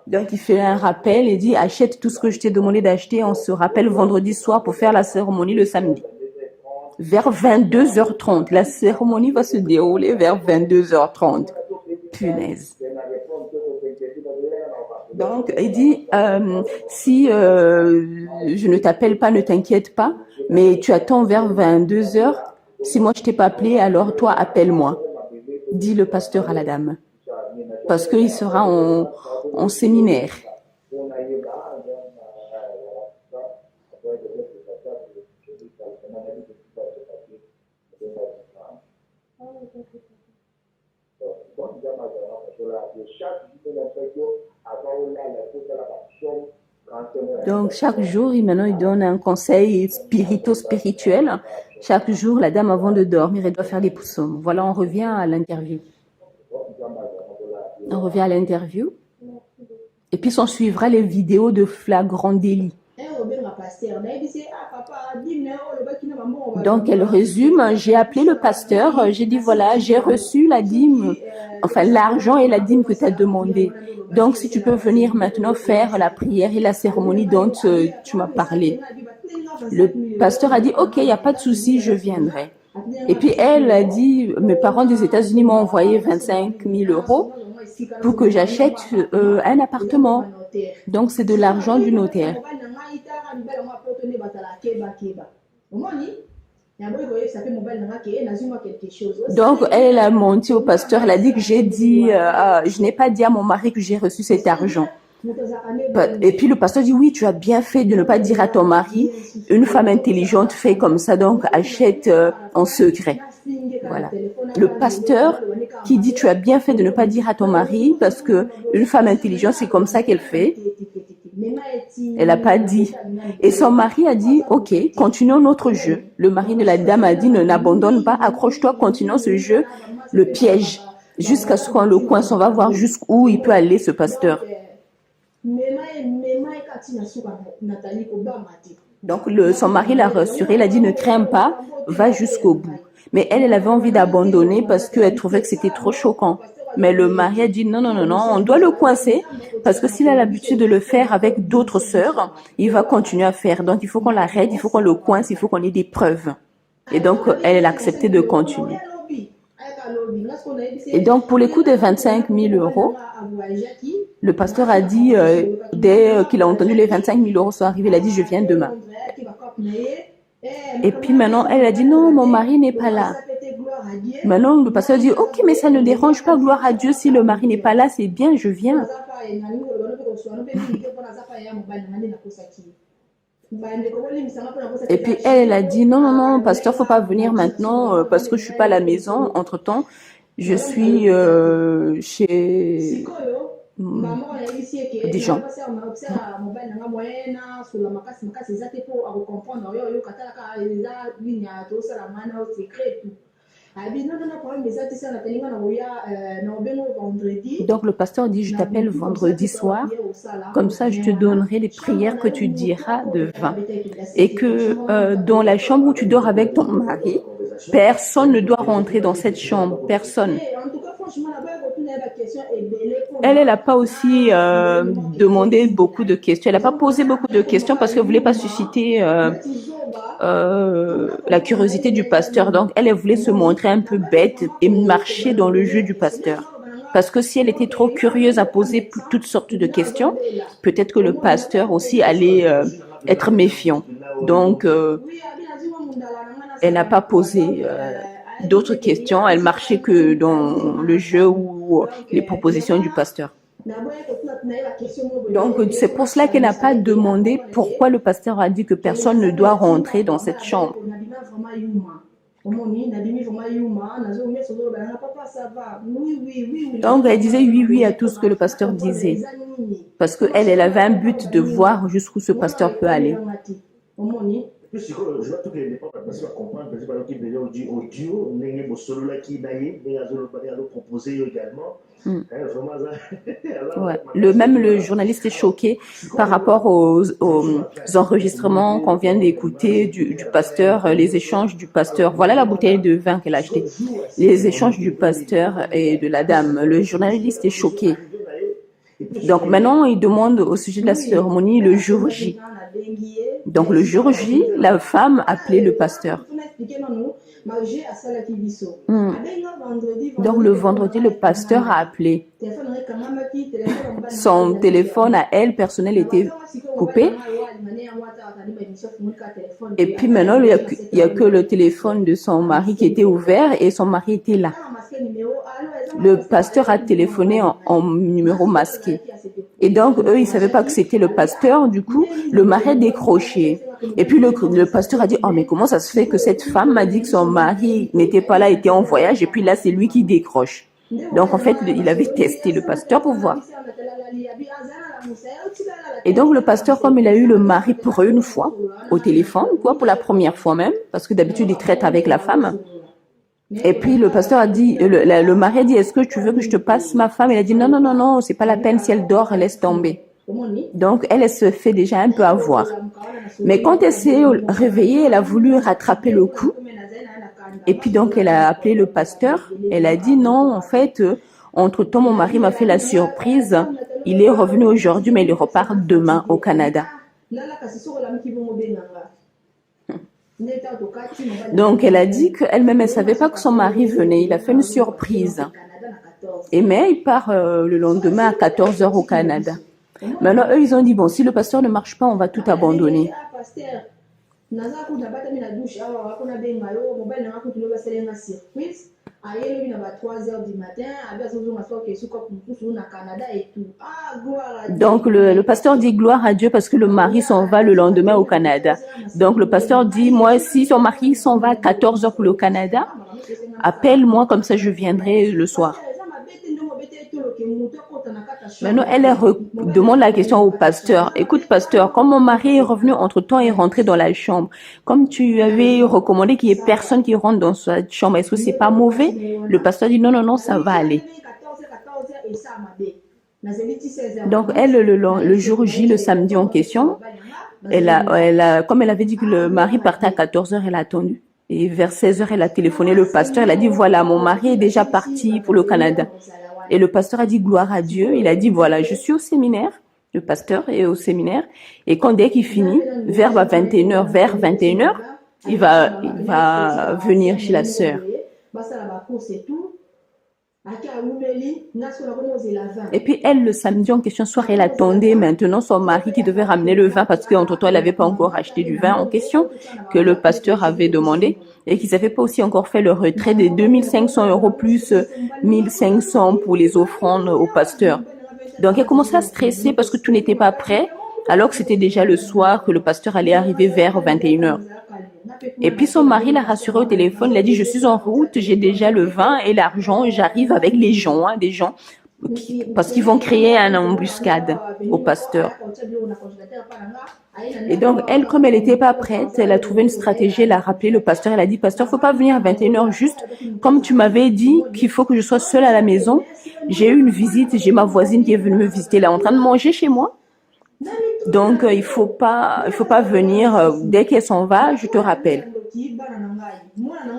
Donc, il fait un rappel et dit, achète tout ce que je t'ai demandé d'acheter. On se rappelle vendredi soir pour faire la cérémonie le samedi. Vers 22h30. La cérémonie va se dérouler vers 22h30. Punaise. Donc, il dit, si je ne t'appelle pas, ne t'inquiète pas, mais tu attends vers 22h. Si moi je t'ai pas appelé, alors toi appelle-moi, dit le pasteur à la dame, parce qu'il sera en séminaire. Donc, chaque jour, maintenant, il donne un conseil spirituel. Chaque jour, la dame, avant de dormir, elle doit faire des psaumes. Voilà, on revient à l'interview. Et puis, s'en suivra les vidéos de flagrant délit. Donc, elle résume, j'ai appelé le pasteur, j'ai dit, voilà, j'ai reçu la dîme, enfin, l'argent et la dîme que tu as demandé. Donc, si tu peux venir maintenant faire la prière et la cérémonie dont tu m'as parlé. Le pasteur a dit, ok, il n'y a pas de souci, je viendrai. Et puis, elle a dit, mes parents des États-Unis m'ont envoyé 25 000 € pour que j'achète un appartement. Donc, c'est de l'argent du notaire. Donc, elle a menti au pasteur, elle a dit que j'ai dit, je n'ai pas dit à mon mari que j'ai reçu cet argent. Et puis le pasteur dit, oui, tu as bien fait de ne pas dire à ton mari, une femme intelligente fait comme ça, donc achète en secret. Voilà. Le pasteur qui dit, tu as bien fait de ne pas dire à ton mari, parce que une femme intelligente, c'est comme ça qu'elle fait. Elle n'a pas dit. Et son mari a dit, ok, continuons notre jeu. Le mari de la dame a dit, ne n'abandonne pas, accroche-toi, continuons ce jeu, le piège, jusqu'à ce qu'on le coince. On va voir jusqu'où il peut aller, ce pasteur. Donc, son mari l'a rassuré, il a dit, ne crains pas, va jusqu'au bout. Mais elle avait envie d'abandonner parce qu'elle trouvait que c'était trop choquant. Mais le mari a dit, non, on doit le coincer parce que s'il a l'habitude de le faire avec d'autres sœurs, il va continuer à faire. Donc, il faut qu'on l'arrête, il faut qu'on le coince, il faut qu'on ait des preuves. Et donc, elle a accepté de continuer. Et donc, pour les coûts de 25 000 €, le pasteur a dit, dès qu'il a entendu les 25 000 € sont arrivés, il a dit, je viens demain. Et puis maintenant, elle a dit, non, mon mari n'est pas là. Maintenant, le pasteur dit, ok, mais ça ne dérange pas, gloire à Dieu, si le mari n'est pas là, c'est bien, je viens. Et puis elle a dit, non, pasteur, faut pas venir maintenant parce que je suis pas à la maison. Entre-temps, je suis chez des gens. Donc le pasteur dit, je t'appelle vendredi soir, comme ça je te donnerai les prières que tu diras devant. Et que dans la chambre où tu dors avec ton mari, personne ne doit rentrer dans cette chambre, personne. Elle n'a pas aussi demandé beaucoup de questions, elle n'a pas posé beaucoup de questions parce qu'elle ne voulait pas susciter la curiosité du pasteur. Donc, elle voulait se montrer un peu bête et marcher dans le jeu du pasteur. Parce que si elle était trop curieuse à poser toutes sortes de questions, peut-être que le pasteur aussi allait être méfiant. Donc, elle n'a pas posé d'autres questions. Elle marchait que dans le jeu ou les propositions du pasteur. Donc, c'est pour cela qu'elle n'a pas demandé pourquoi le pasteur a dit que personne ne doit rentrer dans cette chambre. Donc, elle disait oui, oui à tout ce que le pasteur disait. Parce qu'elle avait un but de voir jusqu'où ce pasteur peut aller. Puis je vois tout les pas parce qu'on comprend parce que qui veut audio n'est pas solo là qui naïe mais à proposer également. Vraiment ça. Ouais. Même le journaliste est choqué par rapport aux enregistrements qu'on vient d'écouter du pasteur, les échanges du pasteur. Voilà la bouteille de vin qu'elle a achetée. Les échanges du pasteur et de la dame. Le journaliste est choqué. Donc maintenant, il demande au sujet de la cérémonie le jour J. Donc le jour J, la femme appelait le pasteur. Donc le vendredi, le pasteur a appelé. Son téléphone à elle, personnel, était coupé. Et puis maintenant, il n'y a que le téléphone de son mari qui était ouvert et son mari était là. Le pasteur a téléphoné en numéro masqué. Et donc, eux, ils ne savaient pas que c'était le pasteur. Du coup, le mari a décroché. Et puis, le pasteur a dit, « Oh, mais comment ça se fait que cette femme m'a dit que son mari n'était pas là, était en voyage, et puis là, c'est lui qui décroche. » Donc, en fait, il avait testé le pasteur pour voir. Et donc, le pasteur, comme il a eu le mari pour une fois, au téléphone, quoi, pour la première fois même, parce que d'habitude, il traite avec la femme. Et puis le pasteur a dit, le mari a dit, est-ce que tu veux que je te passe ma femme? Il a dit, non, non, non, non, c'est pas la peine, si elle dort, laisse tomber. Donc elle se fait déjà un peu avoir. Mais quand elle s'est réveillée, elle a voulu rattraper le coup. Et puis donc elle a appelé le pasteur. Elle a dit, non, en fait, entre-temps, mon mari m'a fait la surprise. Il est revenu aujourd'hui, mais il repart demain au Canada. Donc, elle a dit qu'elle-même, elle ne savait pas que son mari venait. Il a fait une surprise. Mais il part le lendemain à 14h au Canada. Maintenant, eux, ils ont dit, bon, si le pasteur ne marche pas, on va tout abandonner. Donc le pasteur dit gloire à Dieu parce que le mari s'en va le lendemain au Canada. Donc le pasteur dit, moi si son mari s'en va à 14h pour le Canada, appelle-moi comme ça je viendrai le soir. Maintenant, elle demande la question au pasteur. Écoute, pasteur, comme mon mari est revenu entre-temps et est rentré dans la chambre, comme tu avais recommandé qu'il n'y ait personne qui rentre dans cette chambre, est-ce que c'est pas mauvais? Le pasteur dit non, non, non, ça va aller. Donc, elle, le jour J, le samedi en question, comme elle avait dit que le mari partait à 14h, elle a attendu. Et vers 16h, elle a téléphoné le pasteur. Elle a dit, voilà, mon mari est déjà parti pour le Canada. Et le pasteur a dit gloire à Dieu. Il a dit voilà, je suis au séminaire. Le pasteur est au séminaire. Et dès qu'il finit, vers 21h, il va venir chez la sœur. Et puis elle, le samedi en question soir, elle attendait maintenant son mari qui devait ramener le vin parce qu'entre-temps, elle n'avait pas encore acheté du vin en question que le pasteur avait demandé et qu'ils n'avaient pas aussi encore fait le retrait des 2500 € plus 1500 pour les offrandes au pasteur. Donc elle commençait à stresser parce que tout n'était pas prêt alors que c'était déjà le soir que le pasteur allait arriver vers 21h. Et puis son mari l'a rassuré au téléphone, il a dit je suis en route, j'ai déjà le vin et l'argent, j'arrive avec les gens, des gens, parce qu'ils vont créer une embuscade au pasteur. Et donc elle, comme elle n'était pas prête, elle a trouvé une stratégie, elle a rappelé le pasteur, elle a dit pasteur, faut pas venir à 21h juste, comme tu m'avais dit qu'il faut que je sois seule à la maison, j'ai eu une visite, j'ai ma voisine qui est venue me visiter, elle est en train de manger chez moi. Donc, il faut pas venir, dès qu'elle s'en va, je te rappelle.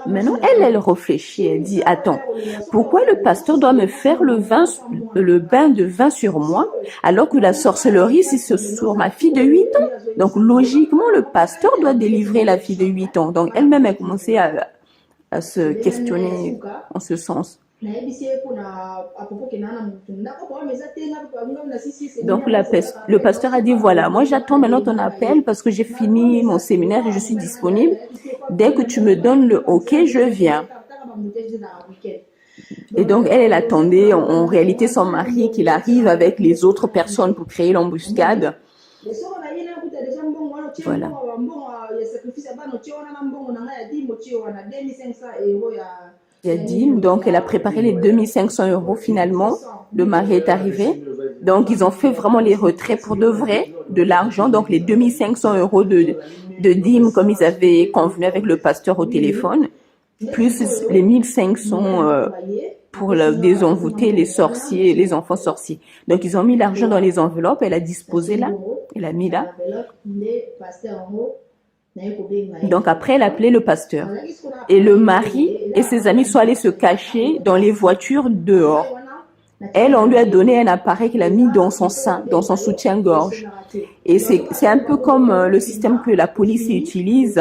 Maintenant, elle réfléchit, elle dit, attends, pourquoi le pasteur doit me faire le bain de vin sur moi, alors que la sorcellerie, c'est sur ma fille de 8 ans? Donc, logiquement, le pasteur doit délivrer la fille de 8 ans. Donc, elle-même a commencé à se questionner en ce sens. Donc le pasteur a dit voilà, moi j'attends maintenant ton appel parce que j'ai fini mon séminaire et je suis disponible. Dès que tu me donnes le OK, je viens. Et donc elle attendait en réalité son mari qu'il arrive avec les autres personnes pour créer l'embuscade. Voilà. Il y a Dim, donc elle a préparé les 2500 euros finalement. Le mari est arrivé. Donc ils ont fait vraiment les retraits pour de vrai, de l'argent. Donc les 2500 euros de Dim, comme ils avaient convenu avec le pasteur au téléphone, plus les 1500 pour désenvoûter les sorciers, les enfants sorciers. Donc ils ont mis l'argent dans les enveloppes, elle a disposé là, elle a mis là. Donc après, elle a appelé le pasteur. Et le mari et ses amis sont allés se cacher dans les voitures dehors. Elle, on lui a donné un appareil qu'elle a mis dans son sein, dans son soutien-gorge. Et c'est un peu comme le système que la police utilise.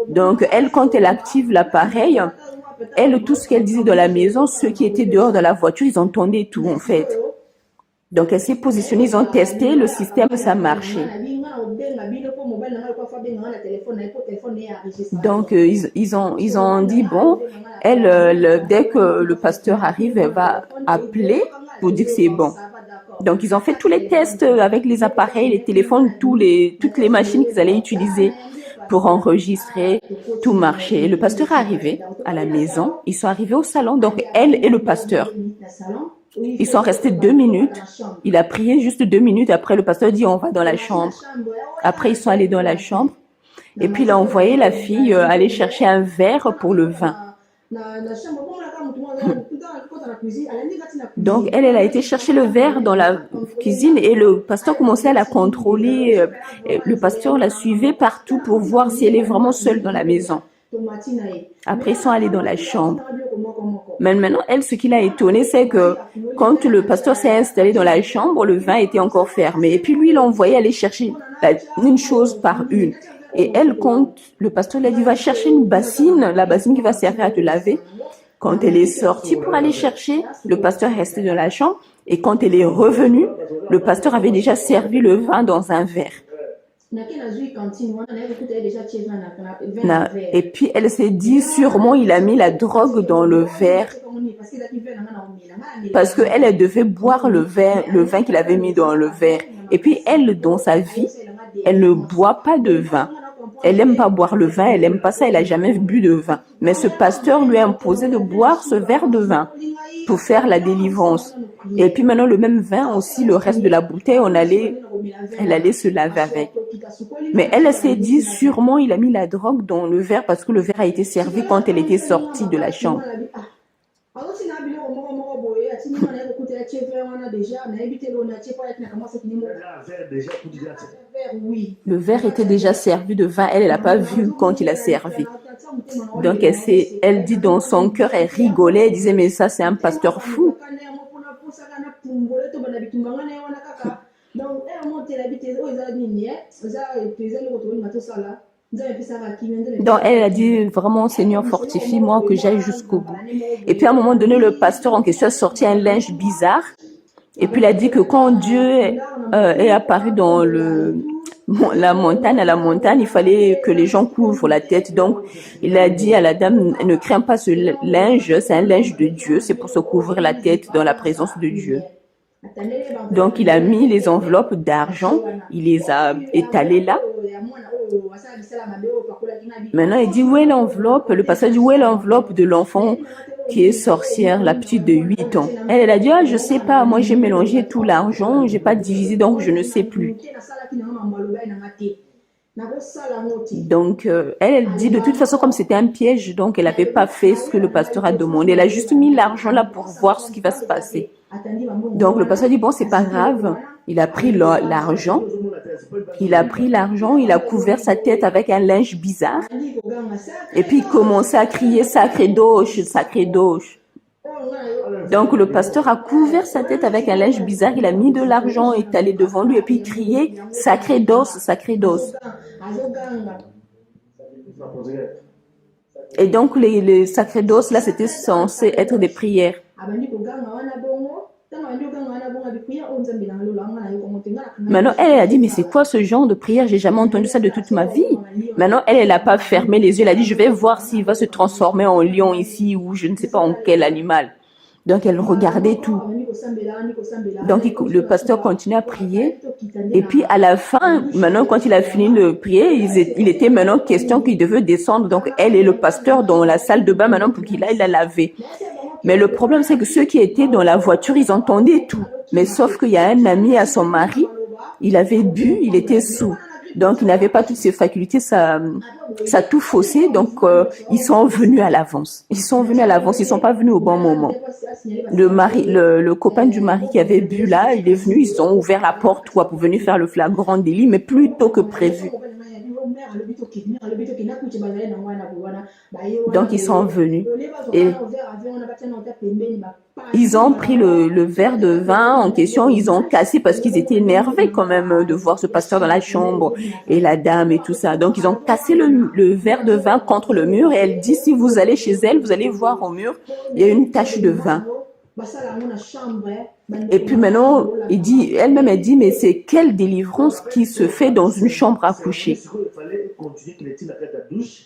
Donc elle, quand elle active l'appareil, elle, tout ce qu'elle disait dans la maison, ceux qui étaient dehors dans la voiture, ils entendaient tout en fait. Donc elle s'est positionnée, ils ont testé, le système, ça marchait. Donc ils ont dit, bon, elle, dès que le pasteur arrive, elle va appeler pour dire que c'est bon. Donc ils ont fait tous les tests avec les appareils, les téléphones, toutes les machines qu'ils allaient utiliser pour enregistrer, tout marchait. Et le pasteur est arrivé à la maison, ils sont arrivés au salon, donc elle et le pasteur. Ils sont restés 2 minutes. Il a prié juste 2 minutes. Après, le pasteur dit, on va dans la chambre. Après, ils sont allés dans la chambre. Et puis, il a envoyé la fille aller chercher un verre pour le vin. Donc, elle a été chercher le verre dans la cuisine et le pasteur commençait à la contrôler. Le pasteur la suivait partout pour voir si elle est vraiment seule dans la maison. Après, ils sont allés dans la chambre. Mais maintenant, elle, ce qui l'a étonnée, c'est que quand le pasteur s'est installé dans la chambre, le vin était encore fermé. Et puis lui, il a envoyé aller chercher une chose par une. Et elle, quand le pasteur lui a dit, va chercher une bassine, la bassine qui va servir à te laver. Quand elle est sortie pour aller chercher, le pasteur est resté dans la chambre. Et quand elle est revenue, le pasteur avait déjà servi le vin dans un verre. Et puis elle s'est dit, sûrement il a mis la drogue dans le verre parce qu'elle devait boire le vin qu'il avait mis dans le verre. Et puis elle, dans sa vie, elle ne boit pas de vin. Elle n'aime pas boire le vin, elle n'aime pas ça, elle n'a jamais bu de vin. Mais ce pasteur lui a imposé de boire ce verre de vin pour faire la délivrance. Et puis maintenant, le même vin aussi, le reste de la bouteille, elle allait se laver avec. Mais elle s'est dit, sûrement, il a mis la drogue dans le verre parce que le verre a été servi quand elle était sortie de la chambre. Le verre était déjà servi de vin, elle n'a pas vu quand il a servi. Donc elle dit dans son cœur, elle rigolait, elle disait, mais ça c'est un pasteur fou. Donc elle a dit vraiment, Seigneur, fortifie-moi que j'aille jusqu'au bout. Et puis à un moment donné, le pasteur en question a sorti un linge bizarre. Et puis il a dit que quand Dieu est apparu dans la montagne, il fallait que les gens couvrent la tête. Donc il a dit à la dame, ne crains pas ce linge, c'est un linge de Dieu, c'est pour se couvrir la tête dans la présence de Dieu. Donc il a mis les enveloppes d'argent, il les a étalées là. Maintenant il dit, où est l'enveloppe? Le pasteur dit, où est l'enveloppe de l'enfant qui est sorcière, la petite de 8 ans? Elle a dit, ah, je sais pas, moi j'ai mélangé tout l'argent, j'ai pas divisé, donc je ne sais plus. Donc elle dit de toute façon, comme c'était un piège, donc elle n'avait pas fait ce que le pasteur a demandé, elle a juste mis l'argent là pour voir ce qui va se passer. Donc le pasteur dit, bon, c'est pas grave, il a pris l'argent, il a couvert sa tête avec un linge bizarre et puis il commençait à crier, sacré doche, sacré doche. Donc le pasteur a couvert sa tête avec un linge bizarre, il a mis de l'argent étalé devant lui et puis il criait, sacré dos, sacré dos. Et donc les sacrés dos là, c'était censé être des prières. Maintenant, elle a dit, mais c'est quoi ce genre de prière? J'ai jamais entendu ça de toute ma vie. Maintenant, elle n'a pas fermé les yeux. Elle a dit, je vais voir s'il va se transformer en lion ici ou je ne sais pas en quel animal. Donc elle regardait tout. Donc le pasteur continuait à prier. Et puis à la fin, maintenant quand il a fini de prier, il était maintenant question qu'il devait descendre. Donc elle et le pasteur dans la salle de bain maintenant pour qu'il aille la laver. Mais le problème c'est que ceux qui étaient dans la voiture, ils entendaient tout. Mais sauf qu'il y a un ami à son mari, il avait bu, il était saoul. Donc, il n'avait pas toutes ses facultés, ça a tout faussé. Donc, ils sont venus à l'avance. Ils sont sont pas venus au bon moment. Le copain du mari qui avait bu là, il est venu, ils ont ouvert la porte pour venir faire le flagrant délit, mais plus tôt que prévu. Donc, ils sont venus. Et ils ont pris le verre de vin en question, ils ont cassé parce qu'ils étaient énervés quand même de voir ce pasteur dans la chambre et la dame et tout ça. Donc, ils ont cassé le verre de vin contre le mur et elle dit, si vous allez chez elle, vous allez voir au mur, il y a une tache de vin. Et puis maintenant, elle-même elle dit, mais c'est quelle délivrance qui se fait dans une chambre à coucher?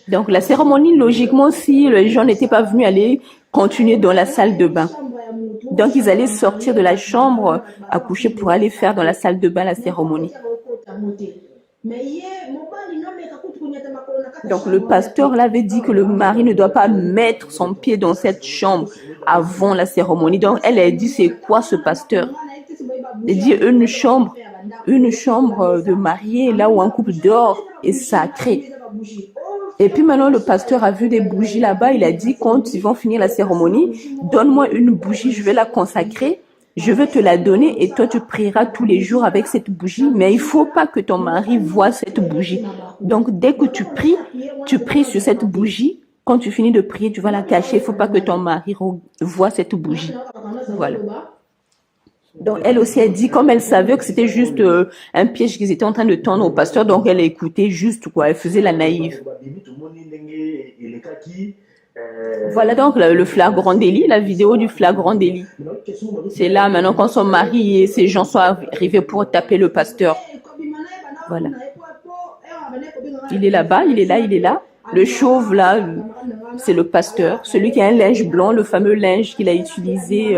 Donc la cérémonie, logiquement, si les gens n'étaient pas venus aller continuer dans la salle de bain. Donc ils allaient sortir de la chambre à coucher pour aller faire dans la salle de bain la cérémonie. Donc le pasteur l'avait dit que le mari ne doit pas mettre son pied dans cette chambre avant la cérémonie. Donc elle a dit, c'est quoi ce pasteur? Elle dit une chambre de mariée, là où un couple dort, est sacrée. Et puis maintenant, le pasteur a vu des bougies là-bas. Il a dit, quand ils vont finir la cérémonie, donne-moi une bougie, je vais la consacrer. Je vais te la donner et toi, tu prieras tous les jours avec cette bougie. Mais il faut pas que ton mari voie cette bougie. Donc, dès que tu pries sur cette bougie. Quand tu finis de prier, tu vas la cacher. Il faut pas que ton mari voie cette bougie. Voilà. Donc, elle aussi a dit, comme elle savait que c'était juste un piège qu'ils étaient en train de tendre au pasteur, donc elle écoutait juste, quoi. Elle faisait la naïve. Voilà donc le flagrant délit, la vidéo du flagrant délit. C'est là, maintenant, quand son mari et ses gens sont arrivés pour taper le pasteur. Voilà. Il est là-bas, il est là. Le chauve, là, c'est le pasteur. Celui qui a un linge blanc, le fameux linge qu'il a utilisé.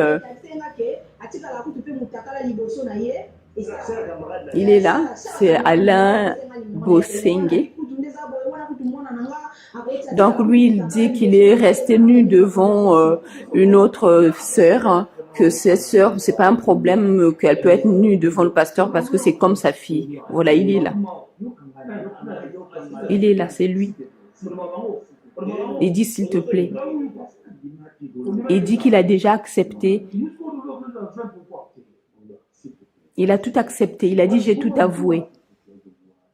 Il est là, c'est Alain Bosengue. Donc lui, il dit qu'il est resté nu devant une autre sœur, hein, que cette sœur, c'est pas un problème qu'elle peut être nue devant le pasteur parce que c'est comme sa fille. Voilà, il est là. Il est là, c'est lui. Il dit, s'il te plaît. Il dit qu'il a déjà accepté. Il a tout accepté. Il a dit, j'ai tout avoué.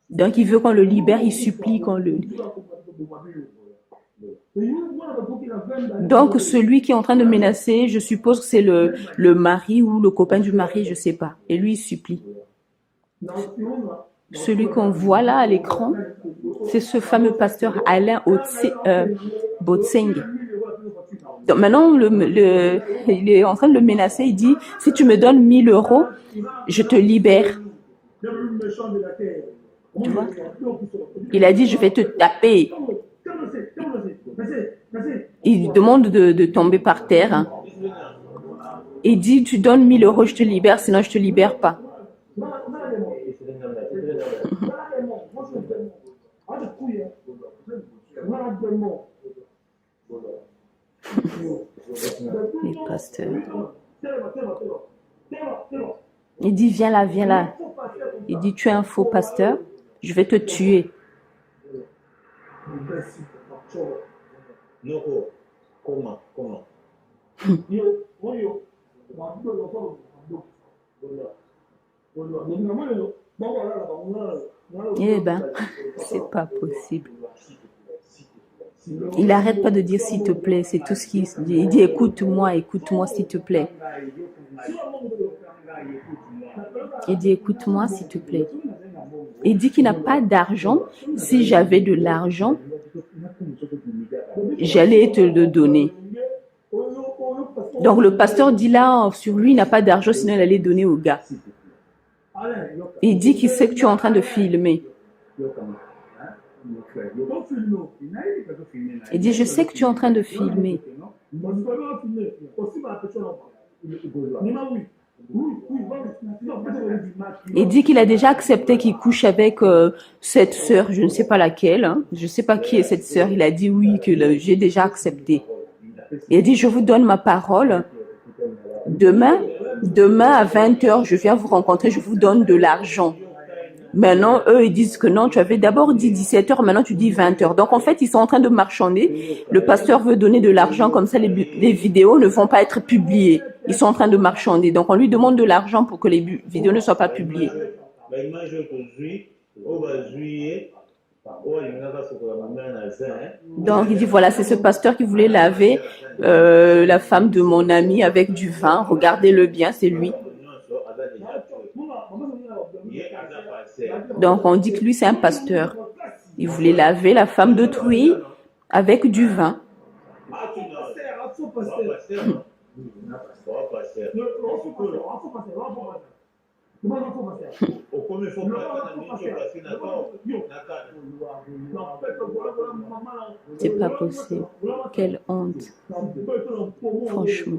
Donc, il veut qu'on le libère. Il supplie qu'on le... Donc, celui qui est en train de menacer, je suppose que c'est le mari ou le copain du mari, je ne sais pas. Et lui, il supplie. Celui qu'on voit là à l'écran, c'est ce fameux pasteur Alain Botseng. Donc maintenant, il est en train de le menacer. Il dit, si tu me donnes 1000 €, je te libère. Tu vois? Il a dit, je vais te taper. Il demande de tomber par terre. Il dit, tu donnes 1000 €, je te libère, sinon je te libère pas. Les pasteurs. Il dit, viens là, viens là. Il dit, tu es un faux pasteur, je vais te tuer. Eh ben, c'est pas possible. Il n'arrête pas de dire s'il te plaît, c'est tout ce qu'il dit. Il dit écoute-moi s'il te plaît. Il dit écoute-moi s'il te plaît. Il dit qu'il n'a pas d'argent. Si j'avais de l'argent, j'allais te le donner. Donc le pasteur dit là, sur lui, il n'a pas d'argent, sinon il allait donner au gars. Il dit qu'il sait que tu es en train de filmer. Il dit, je sais que tu es en train de filmer. Il dit qu'il a déjà accepté qu'il couche avec cette sœur, je ne sais pas laquelle, hein. Je ne sais pas qui est cette sœur. Il a dit oui, que j'ai déjà accepté. Il dit, je vous donne ma parole. Demain à 20h, je viens vous rencontrer, je vous donne de l'argent. Maintenant, eux, ils disent que non, tu avais d'abord dit 17h, maintenant tu dis 20h. Donc, en fait, ils sont en train de marchander. Le pasteur veut donner de l'argent, comme ça, les vidéos ne vont pas être publiées. Ils sont en train de marchander. Donc, on lui demande de l'argent pour que les vidéos ne soient pas publiées. Donc, il dit, voilà, c'est ce pasteur qui voulait laver la femme de mon ami avec du vin. Regardez-le bien, c'est lui. Donc, on dit que lui, c'est un pasteur. Il voulait laver la femme d'autrui avec du vin. C'est pas possible. Quelle honte. Franchement.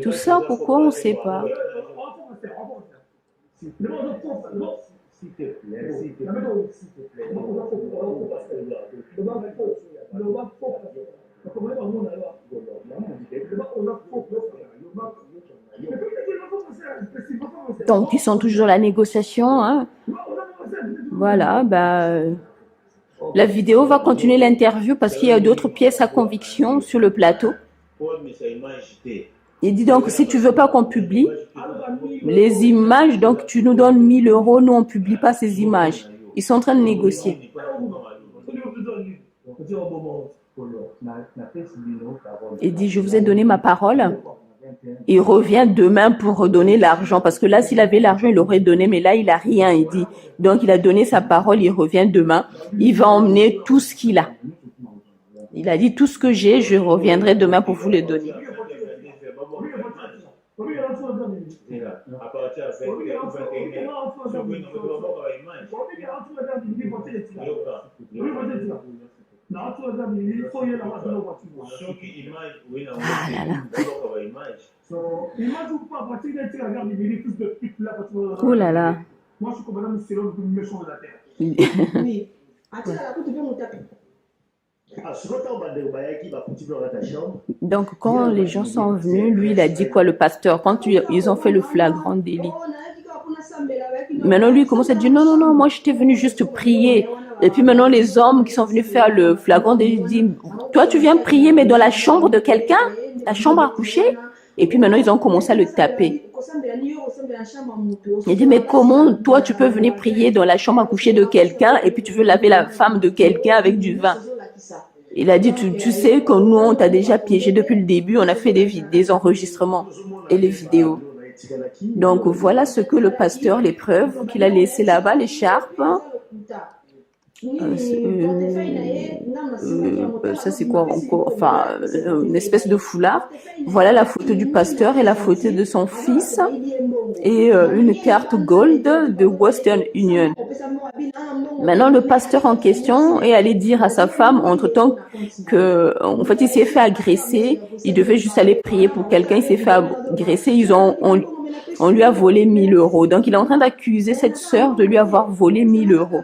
Tout ça, pourquoi on ne sait pas? Donc, ils sont toujours à la négociation, hein. Voilà, la vidéo va continuer l'interview parce qu'il y a d'autres pièces à conviction sur le plateau. Il dit donc, si tu veux pas qu'on publie les images, donc tu nous donnes 1000 euros, nous on publie pas ces images. Ils sont en train de négocier. Il dit, je vous ai donné ma parole. Il revient demain pour redonner l'argent. Parce que là, s'il avait l'argent, il aurait donné. Mais là, il a rien, il dit. Donc, il a donné sa parole, il revient demain. Il va emmener tout ce qu'il a. Il a dit, tout ce que j'ai, je reviendrai demain pour vous le donner. Ah là là. Oh là là. Donc, quand les gens sont venus, lui, il a dit quoi, le pasteur, quand ils ont fait le flagrant délit. Maintenant, lui, il commence à dire, non, non, non, moi, j'étais venu juste prier. Et puis maintenant, les hommes qui sont venus faire le flagrant délit disent, toi, tu viens prier, mais dans la chambre de quelqu'un, la chambre à coucher. Et puis maintenant, ils ont commencé à le taper. Il dit, mais comment toi, tu peux venir prier dans la chambre à coucher de quelqu'un et puis tu veux laver la femme de quelqu'un avec du vin? Il a dit, tu sais que nous, on t'a déjà piégé depuis le début, on a fait des enregistrements et les vidéos. Donc, voilà ce que le pasteur, les preuves qu'il a laissées là-bas, l'écharpe. Ça c'est quoi encore? Enfin, une espèce de foulard. Voilà la photo du pasteur et la photo de son fils et une carte gold de Western Union. Maintenant, le pasteur en question est allé dire à sa femme, entre-temps, que, en fait, il s'est fait agresser. Il devait juste aller prier pour quelqu'un. Il s'est fait agresser. On lui a volé 1000 euros. Donc, il est en train d'accuser cette sœur de lui avoir volé 1000 euros.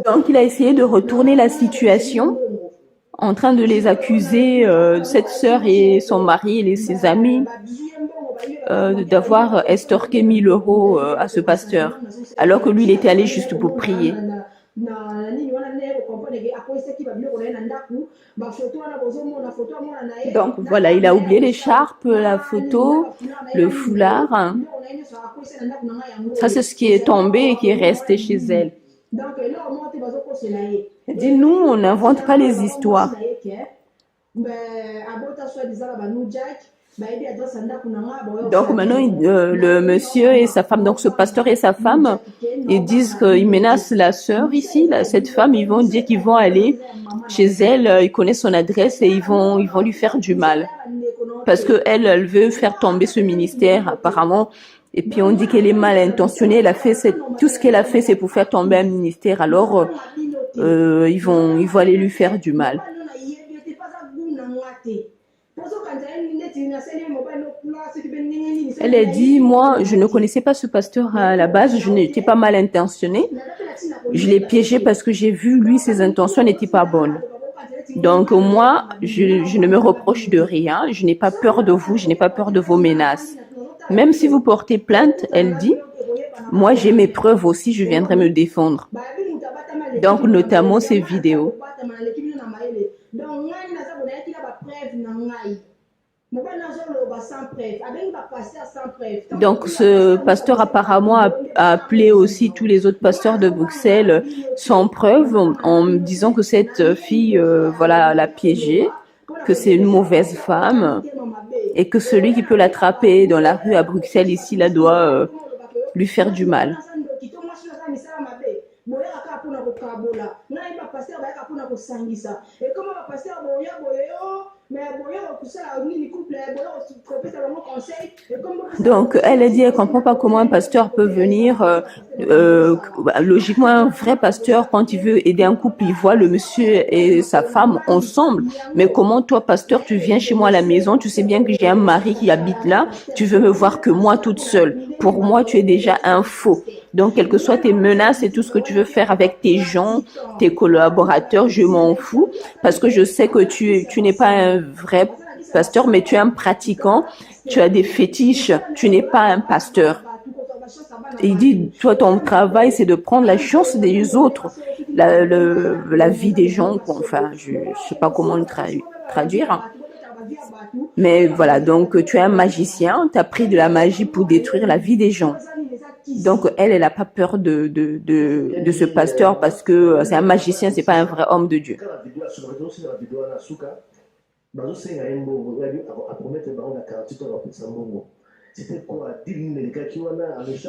Donc, il a essayé de retourner la situation en train de les accuser, cette sœur et son mari et ses amis, d'avoir estorqué 1000 euros à ce pasteur, alors que lui, il était allé juste pour prier. Donc voilà, il a oublié l'écharpe, la photo, le foulard. Ça, c'est ce qui est tombé et qui est resté chez elle. Elle dit, nous, on n'invente pas les histoires. Donc maintenant, le monsieur et sa femme, donc ce pasteur et sa femme, ils disent qu'ils menacent la sœur ici, cette femme, ils vont dire qu'ils vont aller chez elle, ils connaissent son adresse et ils vont lui faire du mal. Parce qu'elle, elle veut faire tomber ce ministère apparemment. Et puis on dit qu'elle est mal intentionnée. Elle a fait tout ce qu'elle a fait, c'est pour faire tomber un ministère. Alors ils vont aller lui faire du mal. Elle a dit, moi, je ne connaissais pas ce pasteur à la base, je n'étais pas mal intentionnée. Je l'ai piégé parce que j'ai vu, lui, ses intentions n'étaient pas bonnes. Donc moi, je ne me reproche de rien, je n'ai pas peur de vous, je n'ai pas peur de vos menaces. Même si vous portez plainte, elle dit, moi j'ai mes preuves aussi, je viendrai me défendre. Donc notamment ces vidéos. Donc ce pasteur apparemment a appelé aussi tous les autres pasteurs de Bruxelles sans preuve en disant que cette fille voilà, l'a piégée, que c'est une mauvaise femme et que celui qui peut l'attraper dans la rue à Bruxelles ici là doit lui faire du mal. Donc, elle a dit, elle comprend pas comment un pasteur peut venir. Logiquement, un vrai pasteur, quand il veut aider un couple, il voit le monsieur et sa femme ensemble. Mais comment toi, pasteur, tu viens chez moi à la maison, tu sais bien que j'ai un mari qui habite là, tu veux me voir que moi toute seule. Pour moi, tu es déjà un faux. Donc, quelles que soient tes menaces et tout ce que tu veux faire avec tes gens, tes collaborateurs, je m'en fous. Parce que je sais que tu n'es pas un vrai pasteur, mais tu es un pratiquant. Tu as des fétiches. Tu n'es pas un pasteur. Il dit, toi, ton travail, c'est de prendre la chance des autres, la vie des gens. Enfin, je sais pas comment le traduire. Mais voilà, donc tu es un magicien. Tu as pris de la magie pour détruire la vie des gens. Donc elle n'a pas peur de ce pasteur parce que c'est un magicien, c'est pas un vrai homme de Dieu.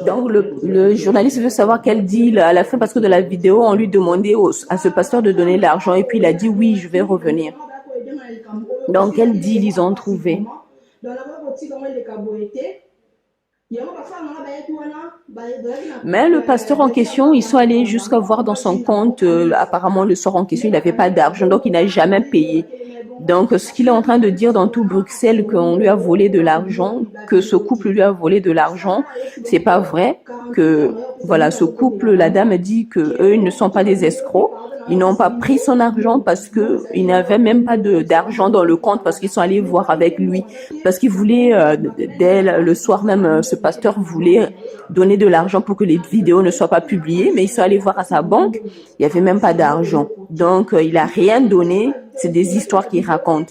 Donc le journaliste veut savoir quel deal à la fin parce que de la vidéo on lui demandait à ce pasteur de donner l'argent et puis il a dit oui, je vais revenir. Donc quel deal ils ont trouvé? Mais le pasteur en question, ils sont allés jusqu'à voir dans son compte, apparemment le soir en question, il n'avait pas d'argent, donc il n'a jamais payé. Donc ce qu'il est en train de dire dans tout Bruxelles, qu'on lui a volé de l'argent, que ce couple lui a volé de l'argent, c'est pas vrai. Que voilà, ce couple, la dame dit que eux ils ne sont pas des escrocs. Ils n'ont pas pris son argent parce que ils n'avaient même pas d'argent dans le compte parce qu'ils sont allés voir avec lui parce qu'ils voulaient dès le soir même ce pasteur voulait donner de l'argent pour que les vidéos ne soient pas publiées, mais ils sont allés voir à sa banque, il y avait même pas d'argent. Donc il a rien donné, c'est des histoires qu'il raconte.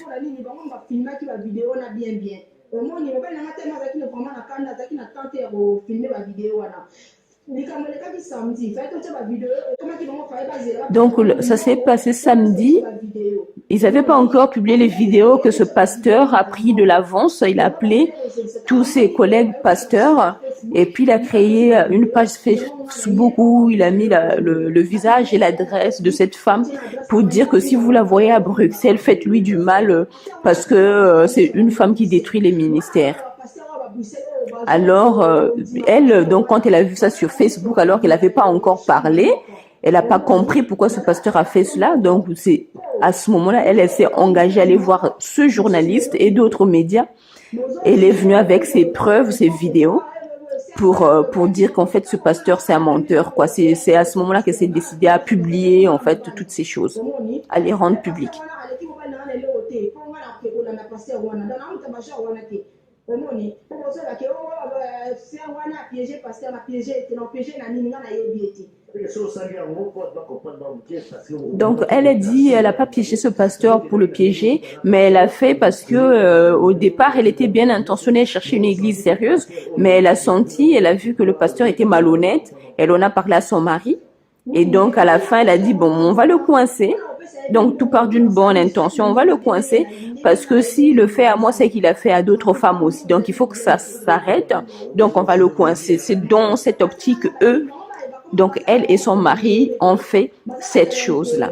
Donc ça s'est passé samedi. Ils n'avaient pas encore publié les vidéos que ce pasteur a pris de l'avance. Il a appelé tous ses collègues pasteurs et puis il a créé une page Facebook où il a mis le visage et l'adresse de cette femme pour dire que si vous la voyez à Bruxelles, faites-lui du mal parce que c'est une femme qui détruit les ministères. Alors, elle, donc, quand elle a vu ça sur Facebook, alors qu'elle n'avait pas encore parlé, elle n'a pas compris pourquoi ce pasteur a fait cela. Donc, c'est à ce moment-là, elle s'est engagée à aller voir ce journaliste et d'autres médias. Elle est venue avec ses preuves, ses vidéos, pour dire qu'en fait, ce pasteur, c'est un menteur, quoi. C'est à ce moment-là qu'elle s'est décidée à publier, en fait, toutes ces choses, à les rendre publiques. Donc elle a dit elle n'a pas piégé ce pasteur pour le piéger, mais elle a fait parce que au départ elle était bien intentionnée, elle cherchait une église sérieuse, mais elle a senti, elle a vu que le pasteur était malhonnête, elle en a parlé à son mari et donc à la fin elle a dit bon on va le coincer. Donc tout part d'une bonne intention, on va le coincer parce que s'il le fait à moi, c'est qu'il a fait à d'autres femmes aussi. Donc il faut que ça s'arrête. Donc on va le coincer. C'est dans cette optique eux, donc elle et son mari ont fait cette chose-là.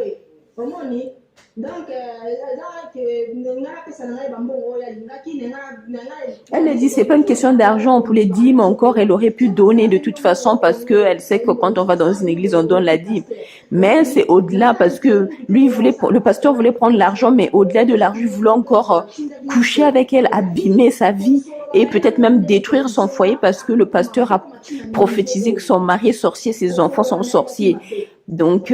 Elle a dit, c'est pas une question d'argent pour les dîmes encore, elle aurait pu donner de toute façon parce qu'elle sait que quand on va dans une église, on donne la dîme. Mais c'est au-delà parce que lui, le pasteur voulait prendre l'argent, mais au-delà de l'argent, il voulait encore coucher avec elle, abîmer sa vie et peut-être même détruire son foyer parce que le pasteur a prophétisé que son mari est sorcier, ses enfants sont sorciers. Donc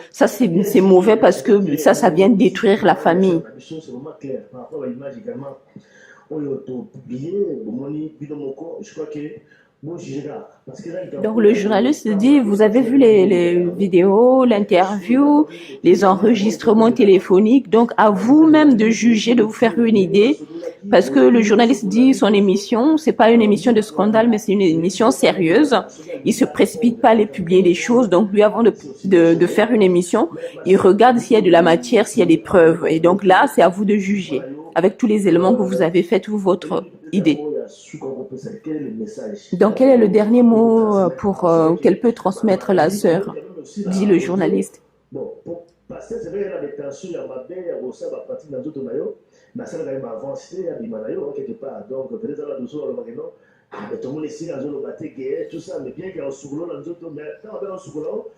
ça c'est mauvais parce que ça vient détruire la famille. C'est vraiment clair par rapport à l'image également. Je crois que bon, parce que là, donc le journaliste dit, vous avez vu les vidéos, l'interview, les enregistrements téléphoniques, donc à vous-même de juger, de vous faire une idée, parce que le journaliste dit son émission, c'est pas une émission de scandale, mais c'est une émission sérieuse. Il se précipite pas à aller publier les choses, donc lui avant de faire une émission, il regarde s'il y a de la matière, s'il y a des preuves, et donc là c'est à vous de juger, avec tous les éléments que vous avez fait, vous votre idée. Donc, quel est le dernier mot pour qu'elle peut transmettre la sœur, dit le journaliste. Bon, parce que c'est vrai, il y a des tensions, il y a des choses, il y a des choses, mais ça va avancer, il y a des choses quelque part. Donc, peut-être que nous sommes mais tout le monde ici, dans le bâti, tout ça, mais bien qu'il y ait un sourd, mais quand on a un sourd,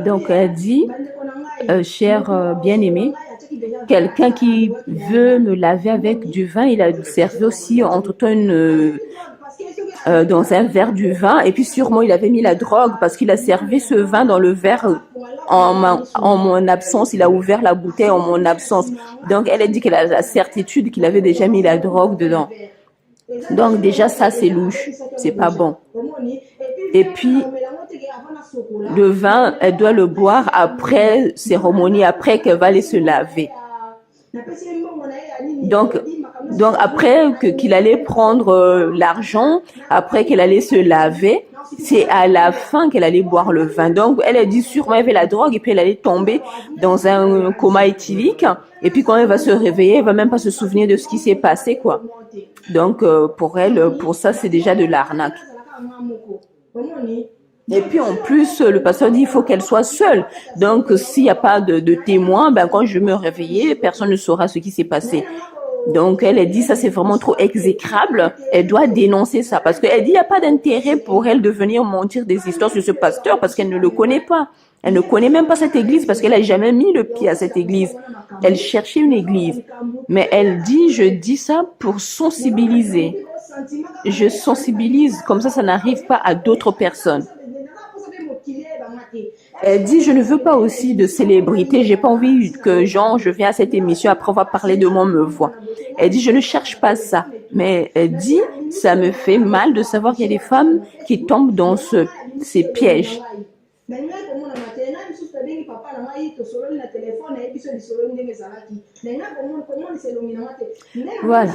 donc, elle dit, cher bien-aimé, quelqu'un qui veut me laver avec du vin, il a servi aussi entre-temps dans un verre du vin, et puis sûrement il avait mis la drogue parce qu'il a servi ce vin dans le verre en mon absence, il a ouvert la bouteille en mon absence. Donc, elle a dit qu'elle a la certitude qu'il avait déjà mis la drogue dedans. Donc déjà ça c'est louche, c'est pas bon. Et puis le vin, elle doit le boire après cérémonie, après qu'elle va aller se laver. Donc après qu'il allait prendre l'argent, après qu'elle allait se laver, c'est à la fin qu'elle allait boire le vin. Donc elle a dit sûrement elle avait la drogue et puis elle allait tomber dans un coma éthylique. Et puis quand elle va se réveiller, elle va même pas se souvenir de ce qui s'est passé, quoi. Donc pour elle, pour ça, c'est déjà de l'arnaque. Et puis en plus, le pasteur dit il faut qu'elle soit seule. Donc s'il n'y a pas de témoin, ben quand je vais me réveiller, personne ne saura ce qui s'est passé. Donc elle dit ça c'est vraiment trop exécrable. Elle doit dénoncer ça parce qu'elle dit il n'y a pas d'intérêt pour elle de venir mentir des histoires sur ce pasteur parce qu'elle ne le connaît pas. Elle ne connaît même pas cette église parce qu'elle n'a jamais mis le pied à cette église. Elle cherchait une église. Mais elle dit, je dis ça pour sensibiliser. Je sensibilise, comme ça n'arrive pas à d'autres personnes. Elle dit, je ne veux pas aussi de célébrité. J'ai pas envie que je viens à cette émission, après on va parler de moi, me voit. Elle dit, je ne cherche pas ça. Mais elle dit, ça me fait mal de savoir qu'il y a des femmes qui tombent dans ces pièges. Voilà.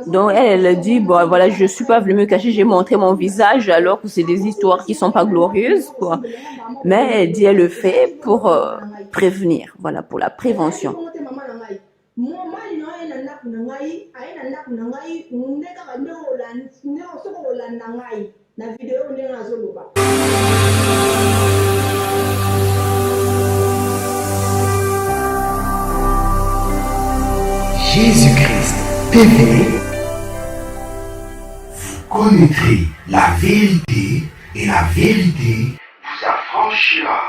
Donc elle dit bon voilà, je suis pas venue me cacher, j'ai montré mon visage alors que c'est des histoires qui sont pas glorieuses, quoi. Mais elle dit elle le fait pour prévenir, voilà, pour la prévention. Jésus-Christ TV, vous connaîtrez la vérité et la vérité vous affranchira.